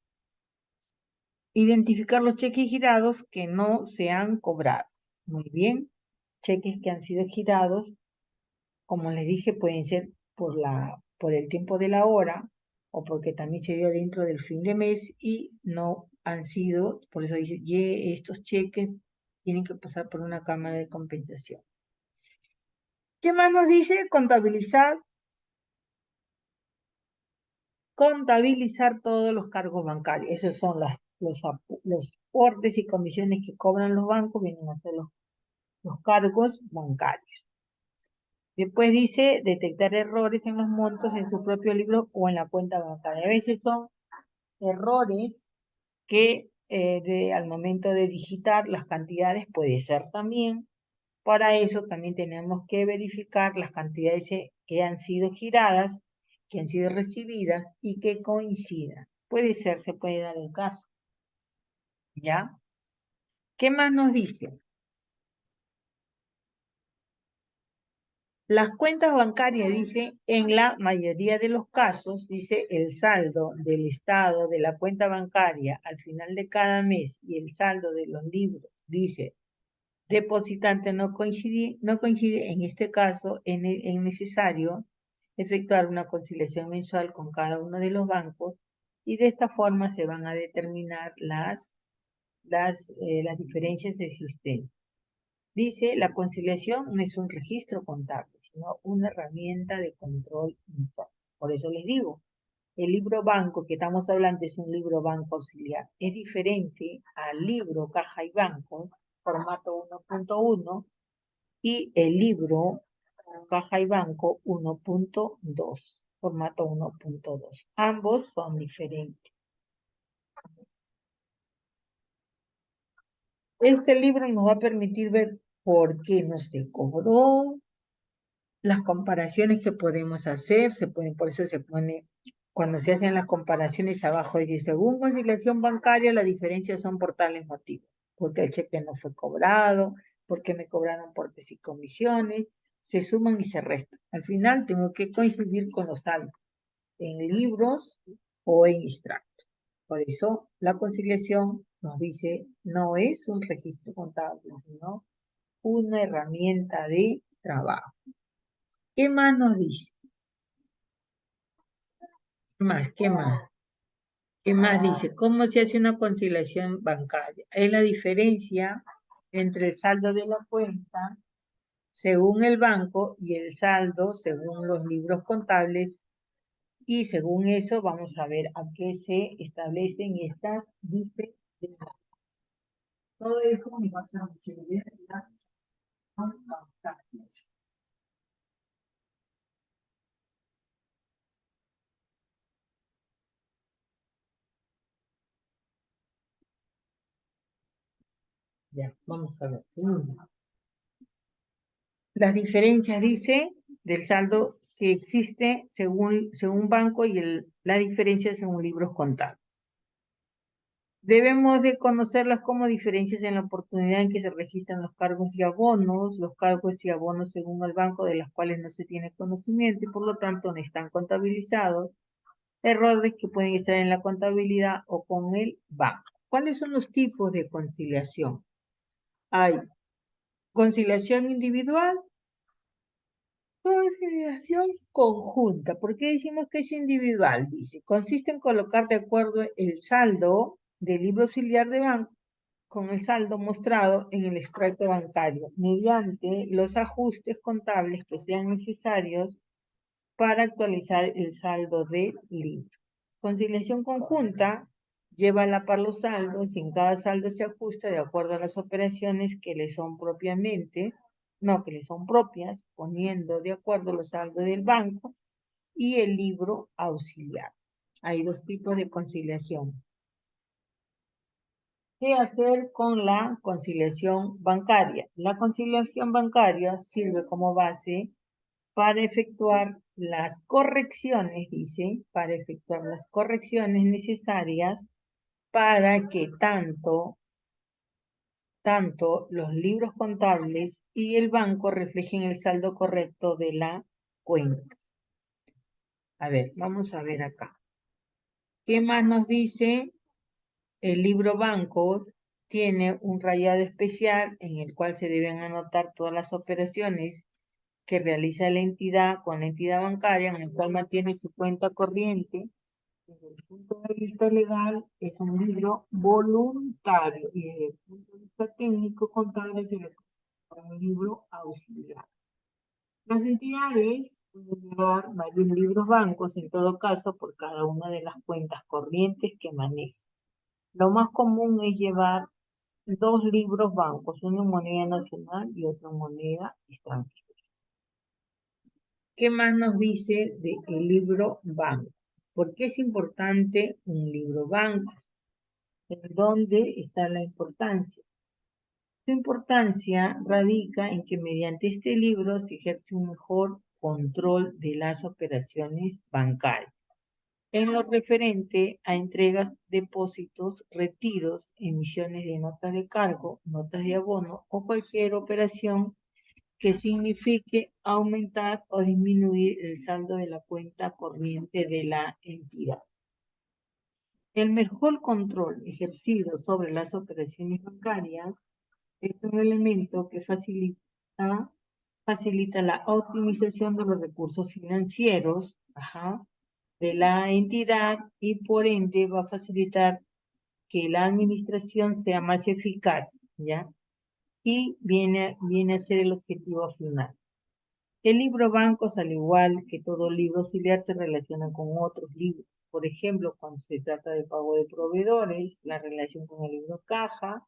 Identificar los cheques girados que no se han cobrado. Muy bien, cheques que han sido girados, como les dije, pueden ser por el tiempo de la hora o porque también se dio dentro del fin de mes y no han sido, por eso dice, estos cheques tienen que pasar por una cámara de compensación. ¿Qué más nos dice? Contabilizar todos los cargos bancarios. Esos son los aportes y comisiones que cobran los bancos, vienen a ser los cargos bancarios. Después dice detectar errores en los montos en su propio libro o en la cuenta bancaria. A veces son errores que al momento de digitar las cantidades puede ser también. Para eso también tenemos que verificar las cantidades que han sido giradas, que han sido recibidas y que coincidan. Puede ser, se puede dar el caso. ¿Ya? ¿Qué más nos dice? Las cuentas bancarias, dice, en la mayoría de los casos, dice, el saldo del estado de la cuenta bancaria al final de cada mes y el saldo de los libros, dice, depositante no coincide. En este caso, es necesario efectuar una conciliación mensual con cada uno de los bancos y de esta forma se van a determinar las diferencias existentes. Dice, la conciliación no es un registro contable, sino una herramienta de control interno. Por eso les digo, el libro banco que estamos hablando es un libro banco auxiliar. Es diferente al libro caja y banco, formato 1.1, y el libro caja y banco 1.2, formato 1.2. Ambos son diferentes. Este libro nos va a permitir ver por qué no se cobró, las comparaciones que podemos hacer, por eso se pone, cuando se hacen las comparaciones abajo dice, según conciliación bancaria, las diferencias son por tales motivos, porque el cheque no fue cobrado, porque me cobraron aportes y comisiones, se suman y se restan. Al final tengo que coincidir con los saldos, en libros o en extractos. Por eso la conciliación nos dice, no es un registro contable, sino una herramienta de trabajo. ¿Qué más nos dice? ¿Qué más? ¿Qué más dice? ¿Cómo se hace una conciliación bancaria? Es la diferencia entre el saldo de la cuenta según el banco y el saldo según los libros contables. Y según eso vamos a ver a qué se establecen estas diferencias. Todo eso nos va a transferir las bancarias. Ya, vamos a ver. Las diferencias, dice, del saldo que existe según banco y la diferencia según libros contables. Debemos de conocerlas como diferencias en la oportunidad en que se registran los cargos y abonos según el banco de las cuales no se tiene conocimiento y por lo tanto no están contabilizados, errores que pueden estar en la contabilidad o con el banco. ¿Cuáles son los tipos de conciliación? Hay conciliación individual, conciliación conjunta. ¿Por qué decimos que es individual? Dice, consiste en colocar de acuerdo el saldo del libro auxiliar de banco con el saldo mostrado en el extracto bancario, mediante los ajustes contables que sean necesarios para actualizar el saldo del libro. Conciliación conjunta lleva a la par los saldos y en cada saldo se ajusta de acuerdo a las operaciones que le son propias, poniendo de acuerdo los saldos del banco y el libro auxiliar. Hay dos tipos de conciliación. ¿Qué hacer con la conciliación bancaria? La conciliación bancaria sirve como base para efectuar las correcciones, dice, para efectuar las correcciones necesarias para que tanto los libros contables y el banco reflejen el saldo correcto de la cuenta. A ver, vamos a ver acá. ¿Qué más nos dice? El libro banco tiene un rayado especial en el cual se deben anotar todas las operaciones que realiza la entidad con la entidad bancaria en el cual mantiene su cuenta corriente. Desde el punto de vista legal es un libro voluntario y desde el punto de vista técnico contable se le considera un libro auxiliar. Las entidades pueden llevar varios libros bancos, en todo caso, por cada una de las cuentas corrientes que manejan. Lo más común es llevar 2 libros bancos, uno en moneda nacional y otro en moneda extranjera. ¿Qué más nos dice del libro banco? ¿Por qué es importante un libro banco? ¿En dónde está la importancia? Su importancia radica en que mediante este libro se ejerce un mejor control de las operaciones bancarias en lo referente a entregas, depósitos, retiros, emisiones de notas de cargo, notas de abono o cualquier operación que signifique aumentar o disminuir el saldo de la cuenta corriente de la entidad. El mejor control ejercido sobre las operaciones bancarias es un elemento que facilita la optimización de los recursos financieros de la entidad y por ende va a facilitar que la administración sea más eficaz, ¿ya? Y viene a ser el objetivo final. El libro bancos, al igual que todo libro auxiliar, se relaciona con otros libros. Por ejemplo, cuando se trata de pago de proveedores, la relación con el libro caja,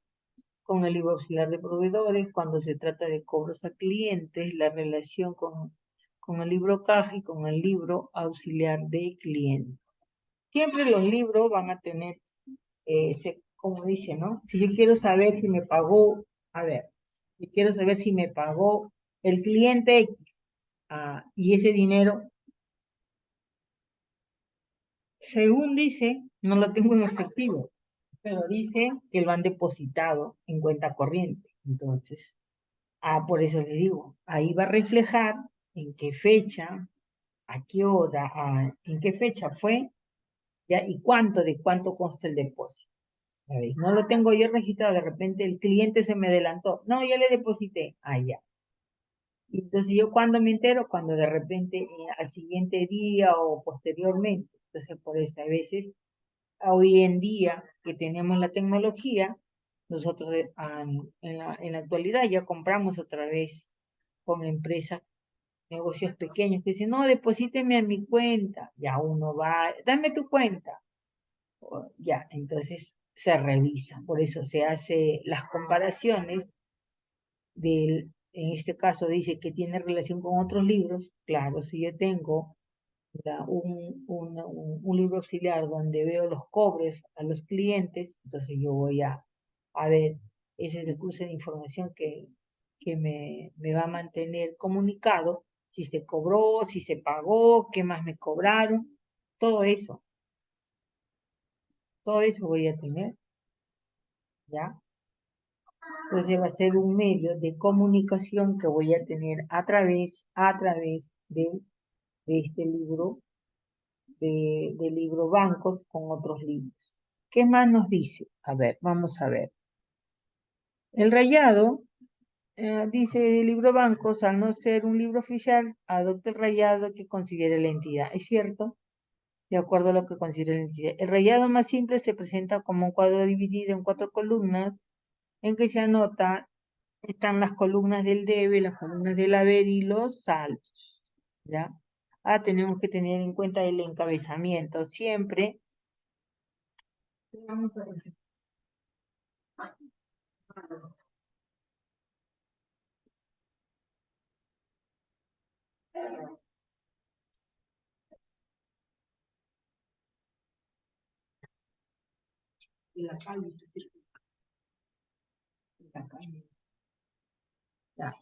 con el libro auxiliar de proveedores, cuando se trata de cobros a clientes, la relación con el libro caja y con el libro auxiliar de clientes. Siempre los libros van a tener, como dice, ¿no? Si yo quiero saber si me pagó, a ver, yo quiero saber si me pagó el cliente X, y ese dinero, según dice, no lo tengo en efectivo, pero dice que lo han depositado en cuenta corriente. Entonces, por eso le digo, ahí va a reflejar en qué fecha, a qué hora, en qué fecha fue, ya, y de cuánto consta el depósito. ¿Sabéis? No lo tengo yo registrado, de repente el cliente se me adelantó. No, ya le deposité. Ya. Entonces, ¿yo cuando me entero? Cuando de repente al siguiente día o posteriormente. Entonces, por eso a veces, hoy en día que tenemos la tecnología, nosotros en la actualidad ya compramos otra vez con empresas, negocios pequeños que dicen, no, deposíteme a mi cuenta. Ya uno va, dame tu cuenta. Ya, entonces se revisa. Por eso se hace las comparaciones en este caso dice que tiene relación con otros libros. Claro, si yo tengo un libro auxiliar donde veo los cobres a los clientes, entonces yo voy a ver ese es el cruce de información que me va a mantener comunicado, si se cobró, si se pagó, qué más me cobraron, todo eso voy a tener, ¿ya? Entonces va a ser un medio de comunicación que voy a tener a través de este libro, de libro bancos con otros libros. ¿Qué más nos dice? A ver, vamos a ver. El rayado, dice el libro bancos, al no ser un libro oficial, adopta el rayado que considere la entidad. ¿Es cierto? De acuerdo a lo que considere la entidad. El rayado más simple se presenta como un cuadro dividido en 4 columnas en que se anota están las columnas del debe, las columnas del haber y los saldos, ¿ya? Tenemos que tener en cuenta el encabezamiento siempre. Vamos a ver. Y la calle. Ya.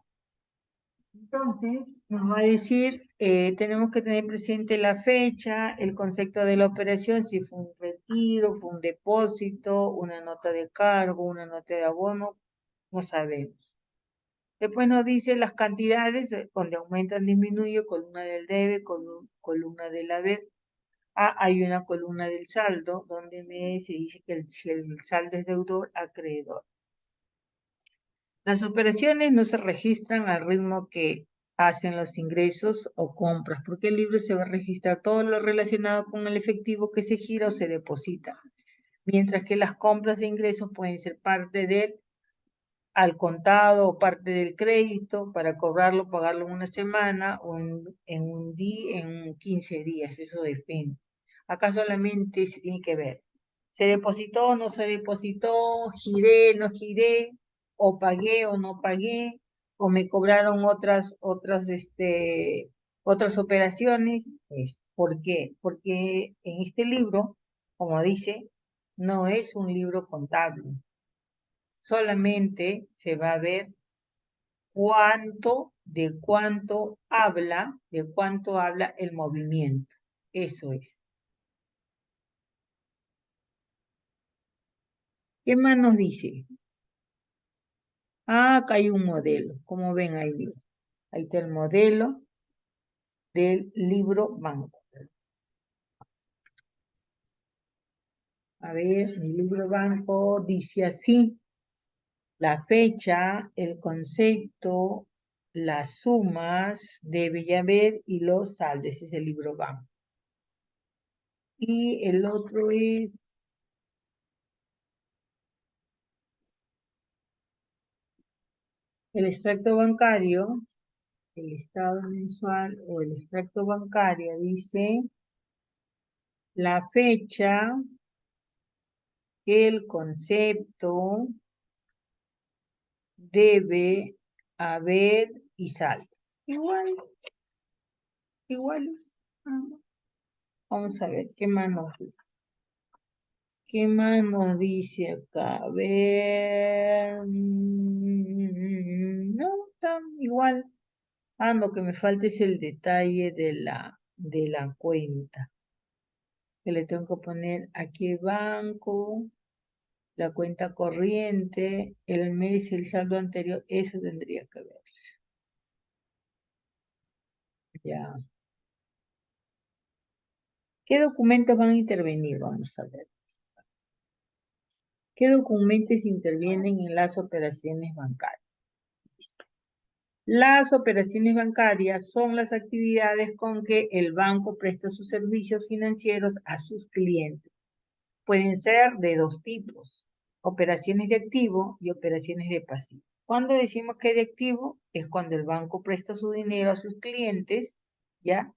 Entonces, nos va a decir, tenemos que tener presente la fecha, el concepto de la operación, si fue un retiro, fue un depósito, una nota de cargo, una nota de abono, no sabemos. Después nos dice las cantidades, donde aumentan, disminuye, columna del debe, columna del haber. Hay una columna del saldo, donde se dice que si el saldo es deudor, acreedor. Las operaciones no se registran al ritmo que hacen los ingresos o compras, porque el libro se va a registrar todo lo relacionado con el efectivo que se gira o se deposita, mientras que las compras e ingresos pueden ser parte del al contado o parte del crédito para cobrarlo, pagarlo en una semana o en un día, en 15 días, eso depende. Acá solamente se tiene que ver, ¿se depositó o no se depositó? ¿Giré, no giré? ¿O pagué o no pagué? ¿O me cobraron otras operaciones? ¿Por qué? Porque en este libro, como dice, no es un libro contable. Solamente se va a ver de cuánto habla el movimiento. Eso es. ¿Qué más nos dice? Ah, acá hay un modelo. Como ven ahí, ahí está el modelo del libro banco. A ver, mi libro banco dice así: la fecha, el concepto, las sumas, debe y haber y los saldos. Ese es el libro banco. Y el otro es el extracto bancario, el estado mensual o el extracto bancario. Dice la fecha, el concepto, debe, haber y saldo. Igual. Ah, vamos a ver, ¿qué más nos dice? ¿Qué más nos dice acá? A ver. No, está igual. Ah, lo que me falta es el detalle de la cuenta. Que le tengo que poner aquí el banco, la cuenta corriente, el mes, el saldo anterior. Eso tendría que verse. Ya. ¿Qué documentos van a intervenir? Vamos a ver. ¿Qué documentos intervienen en las operaciones bancarias? Las operaciones bancarias son las actividades con que el banco presta sus servicios financieros a sus clientes. Pueden ser de dos tipos: operaciones de activo y operaciones de pasivo. Cuando decimos que de activo es cuando el banco presta su dinero a sus clientes, ¿ya?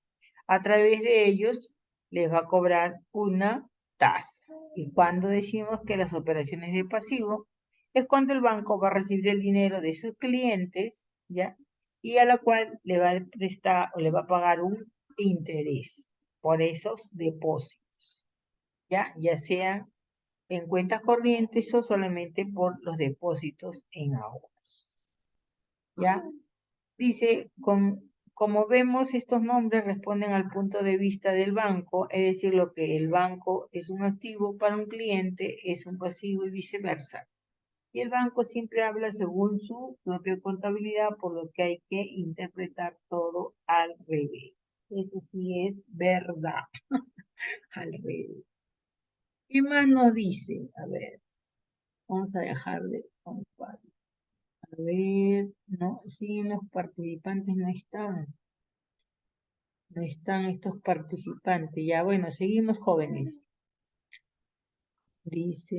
A través de ellos les va a cobrar una tasa. Y cuando decimos que las operaciones de pasivo es cuando el banco va a recibir el dinero de sus clientes, ¿ya? Y a la cual le va a prestar o le va a pagar un interés por esos depósitos, ¿ya? Ya sea en cuentas corrientes o solamente por los depósitos en ahorros. ¿Ya? Dice, como vemos, estos nombres responden al punto de vista del banco, es decir, lo que el banco es un activo para un cliente es un pasivo y viceversa. Y el banco siempre habla según su propia contabilidad, por lo que hay que interpretar todo al revés. Eso sí es verdad, al revés. ¿Qué más nos dice? A ver, vamos a dejar de compartir. A ver, no, sí, los participantes no están. No están estos participantes. Ya, bueno, seguimos, jóvenes. Dice,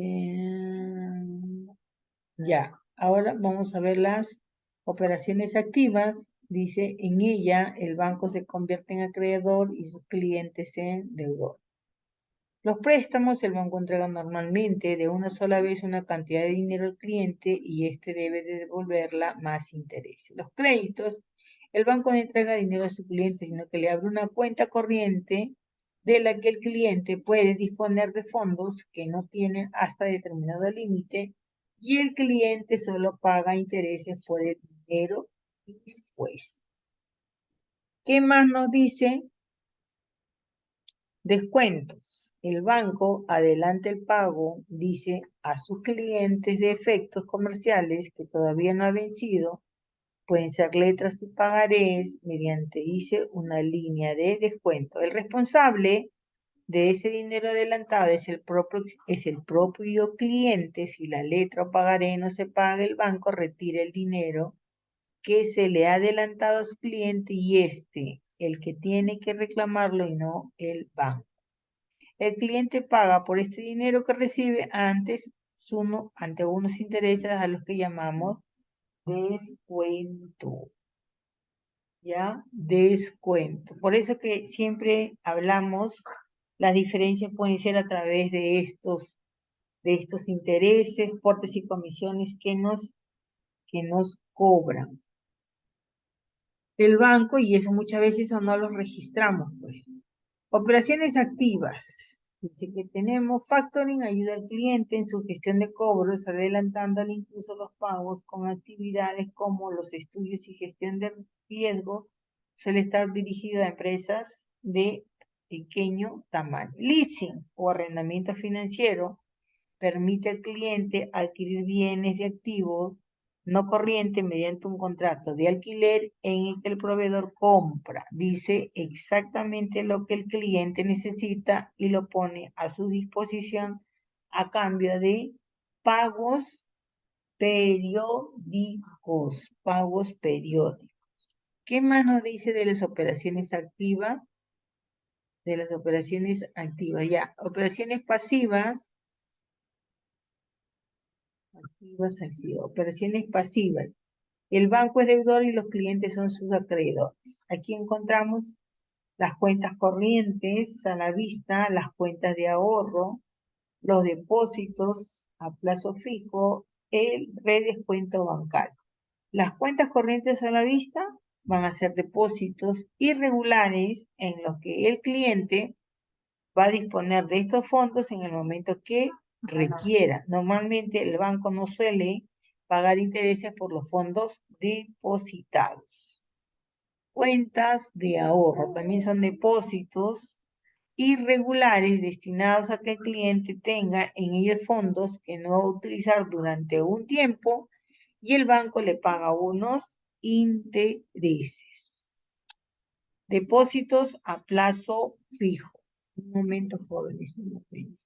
ya, ahora vamos a ver las operaciones activas. Dice, en ella el banco se convierte en acreedor y sus clientes en deudor. Los préstamos, el banco entrega normalmente de una sola vez una cantidad de dinero al cliente y éste debe de devolverla más intereses. Los créditos, el banco no entrega dinero a su cliente, sino que le abre una cuenta corriente de la que el cliente puede disponer de fondos que no tienen hasta determinado límite y el cliente solo paga intereses por el dinero dispuesto. ¿Qué más nos dice? Descuentos. El banco adelanta el pago, dice, a sus clientes de efectos comerciales que todavía no ha vencido. Pueden ser letras y pagarés mediante, dice, una línea de descuento. El responsable de ese dinero adelantado es el propio cliente. Si la letra o pagaré no se paga, el banco retira el dinero que se le ha adelantado a su cliente y el que tiene que reclamarlo y no el banco. El cliente paga por este dinero que recibe antes ante unos intereses a los que llamamos descuento. ¿Ya? Descuento. Por eso que siempre hablamos, las diferencias pueden ser a través de estos intereses, portes y comisiones que nos cobran el banco, y eso muchas veces o no los registramos, pues. Operaciones activas. Dice que tenemos factoring, ayuda al cliente en su gestión de cobros, adelantándole incluso los pagos con actividades como los estudios y gestión de riesgo. Suele estar dirigido a empresas de pequeño tamaño. Leasing o arrendamiento financiero permite al cliente adquirir bienes y activos no corrientes mediante un contrato de alquiler en el que el proveedor compra, dice exactamente lo que el cliente necesita y lo pone a su disposición a cambio de pagos periódicos, pagos periódicos. ¿Qué más nos dice de las operaciones activas? De las operaciones activas, ya, operaciones pasivas. Operaciones pasivas. El banco es deudor y los clientes son sus acreedores. Aquí encontramos las cuentas corrientes a la vista, las cuentas de ahorro, los depósitos a plazo fijo, el redescuento bancario. Las cuentas corrientes a la vista van a ser depósitos irregulares en los que el cliente va a disponer de estos fondos en el momento que requiera. Normalmente el banco no suele pagar intereses por los fondos depositados. Cuentas de ahorro también son depósitos irregulares destinados a que el cliente tenga en ellos fondos que no va a utilizar durante un tiempo y el banco le paga unos intereses. Depósitos a plazo fijo. Un momento, jóvenes, un momento.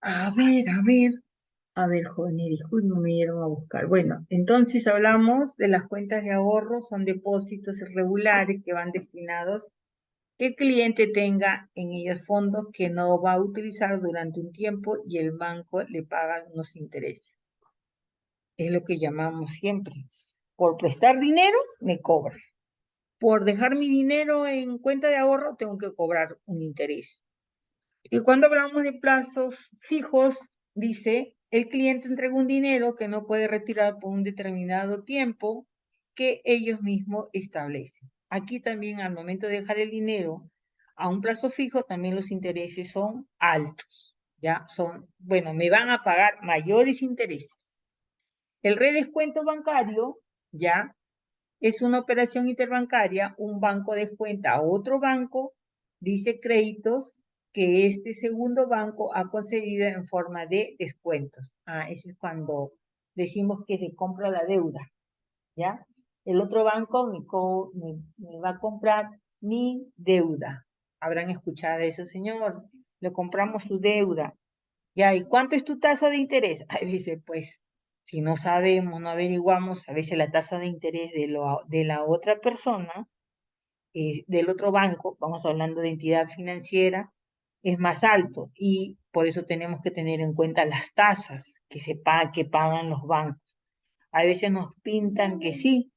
A ver, jóvenes, disculpen, me dieron a buscar. Bueno, entonces hablamos de las cuentas de ahorro, son depósitos irregulares que van destinados que el cliente tenga en ellos fondos que no va a utilizar durante un tiempo y el banco le paga unos intereses. Es lo que llamamos siempre. Por prestar dinero, me cobran. Por dejar mi dinero en cuenta de ahorro, tengo que cobrar un interés. Y cuando hablamos de plazos fijos, dice, el cliente entrega un dinero que no puede retirar por un determinado tiempo que ellos mismos establecen. Aquí también al momento de dejar el dinero a un plazo fijo, también los intereses son altos, ¿ya? Bueno, me van a pagar mayores intereses. El redescuento bancario, ¿ya? Es una operación interbancaria, un banco descuenta a otro banco, dice créditos que este segundo banco ha concedido en forma de descuentos. Eso es cuando decimos que se compra la deuda, ¿ya? El otro banco me va a comprar mi deuda. Habrán escuchado eso, señor. Le compramos su deuda. ¿Ya? ¿Y cuánto es tu tasa de interés? A veces, pues, si no sabemos, no averiguamos, a veces la tasa de interés de la otra persona, del otro banco, vamos hablando de entidad financiera, es más alto y por eso tenemos que tener en cuenta las tasas que pagan los bancos. A veces nos pintan que sí,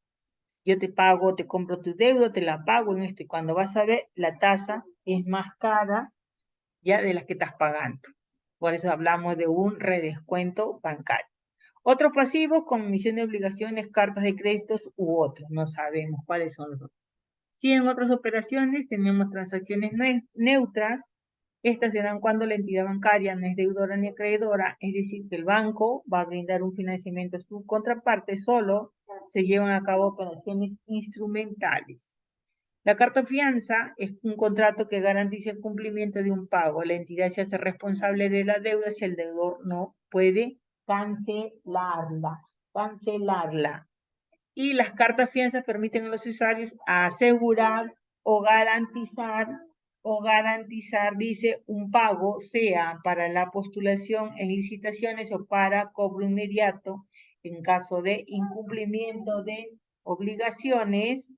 yo te pago, te compro tu deuda, te la pago en esto, y cuando vas a ver, la tasa es más cara ya de las que estás pagando. Por eso hablamos de un redescuento bancario. Otros pasivos como emisión de obligaciones, cartas de créditos u otros. No sabemos cuáles son los otros. Si en otras operaciones tenemos transacciones neutras, estas se dan cuando la entidad bancaria no es deudora ni acreedora, es decir, que el banco va a brindar un financiamiento a su contraparte, solo se llevan a cabo operaciones instrumentales. La carta fianza es un contrato que garantiza el cumplimiento de un pago. La entidad se hace responsable de la deuda si el deudor no puede cancelarla. Y las cartas fianzas permiten a los usuarios asegurar o garantizar, dice, un pago, sea para la postulación en licitaciones o para cobro inmediato en caso de incumplimiento de obligaciones.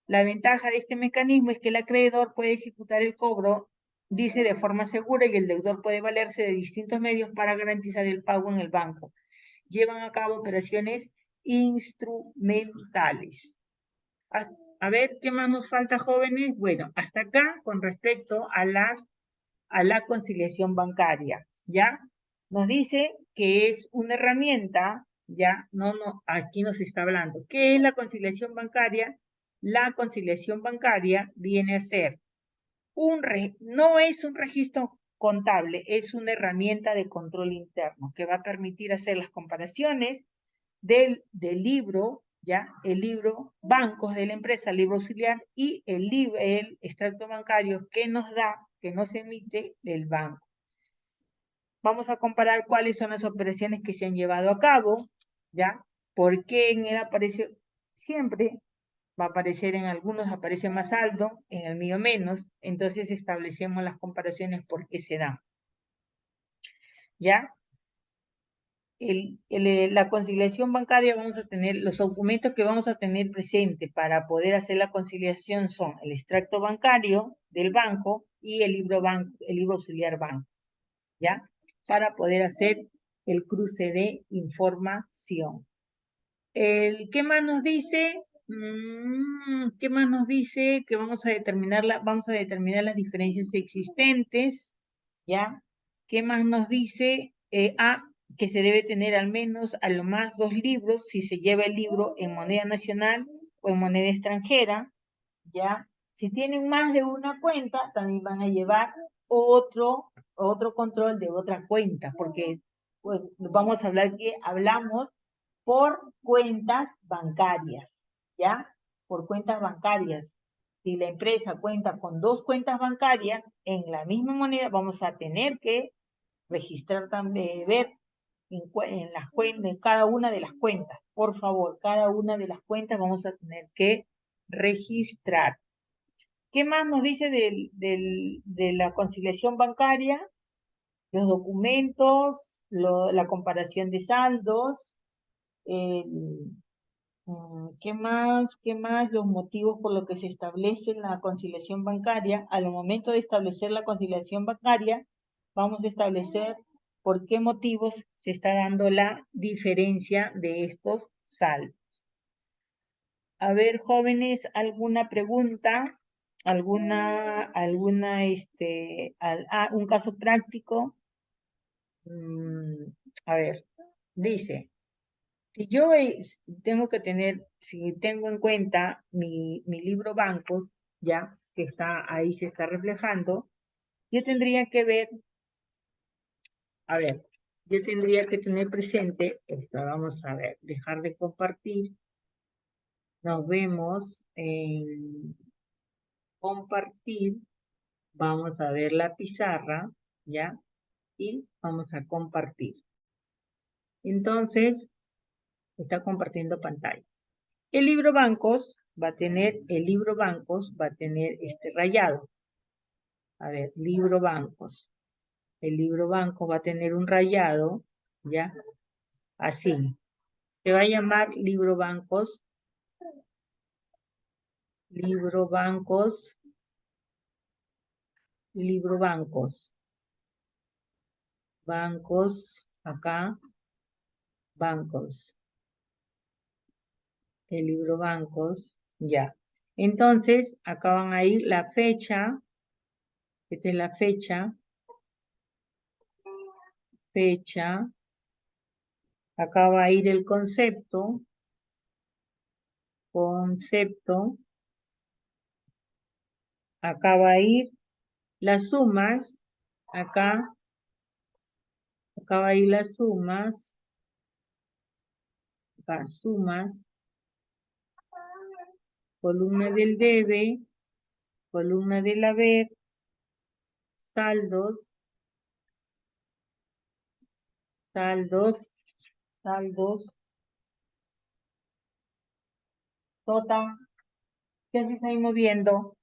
La ventaja de este mecanismo es que el acreedor puede ejecutar el cobro, dice, de forma segura, y el deudor puede valerse de distintos medios para garantizar el pago en el banco. Llevan a cabo operaciones instrumentales. A ver, ¿qué más nos falta, jóvenes? Bueno, hasta acá con respecto a la conciliación bancaria, ¿ya? Nos dice que es una herramienta, ¿ya? Aquí nos está hablando. ¿Qué es la conciliación bancaria? La conciliación bancaria viene a ser no es un registro contable, es una herramienta de control interno que va a permitir hacer las comparaciones del libro, ¿ya? El libro bancos de la empresa, el libro auxiliar, y el extracto bancario que nos emite el banco. Vamos a comparar cuáles son las operaciones que se han llevado a cabo, ¿ya? Porque en él aparece siempre, va a aparecer en algunos, aparece más saldo, en el mío menos, entonces establecemos las comparaciones por qué se dan, ¿ya? La conciliación bancaria, vamos a tener, los documentos que vamos a tener presente para poder hacer la conciliación son el extracto bancario del banco y el libro auxiliar banco, ¿ya? Para poder hacer el cruce de información. ¿Qué más nos dice? ¿Qué más nos dice? Que vamos a determinar las diferencias existentes, ¿ya? ¿Qué más nos dice? Que se debe tener al menos a lo más 2 libros si se lleva el libro en moneda nacional o en moneda extranjera, ¿ya? Si tienen más de una cuenta, también van a llevar otro control de otra cuenta, porque pues, vamos a hablar que hablamos por cuentas bancarias, ¿ya? Por cuentas bancarias. Si la empresa cuenta con 2 cuentas bancarias en la misma moneda, vamos a tener que registrar también, ver en cada una de las cuentas. Por favor, cada una de las cuentas vamos a tener que registrar. ¿Qué más nos dice de la conciliación bancaria? Los documentos, la comparación de saldos, ¿qué más? Los motivos por los que se establece la conciliación bancaria. Al momento de establecer la conciliación bancaria, vamos a establecer por qué motivos se está dando la diferencia de estos saldos. A ver, jóvenes, ¿alguna pregunta? Un caso práctico. A ver, dice, si yo si tengo en cuenta mi libro banco, ya, que está ahí, se está reflejando, yo tendría que ver, a ver, yo tendría que tener presente esto. Vamos a ver, dejar de compartir. Nos vemos en compartir. Vamos a ver la pizarra, ¿ya? Y vamos a compartir. Entonces, está compartiendo pantalla. El libro bancos va a tener este rayado. A ver, libro bancos. El libro banco va a tener un rayado, ¿ya? Así. Se va a llamar libro bancos. Libro bancos. Libro bancos. Bancos, acá. Bancos. El libro bancos, ya. Entonces, acá van a ir la fecha. Esta es la fecha. Fecha. Acá va a ir el concepto. Concepto. Acá va a ir las sumas. Acá va a ir las sumas. Acá sumas. Columna del debe. Columna del haber. Saldos. Saldos. Saldos. Tota. ¿Qué se está ahí moviendo?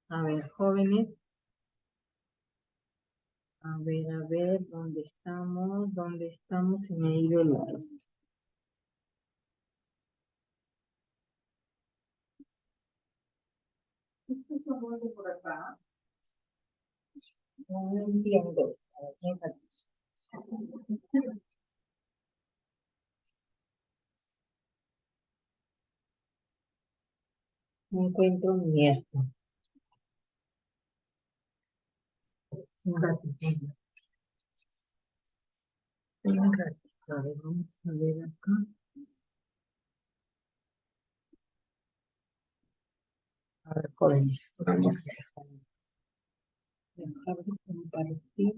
A ver, jóvenes. A ver, ¿dónde estamos? ¿Dónde estamos? Se me ha ido el por acá. No entiendo. A ver, déjate. No encuentro ni esto. Un ratito. Un ratito. A ver, vamos a ver acá. A ver, jóvenes, vamos a dejar de compartir.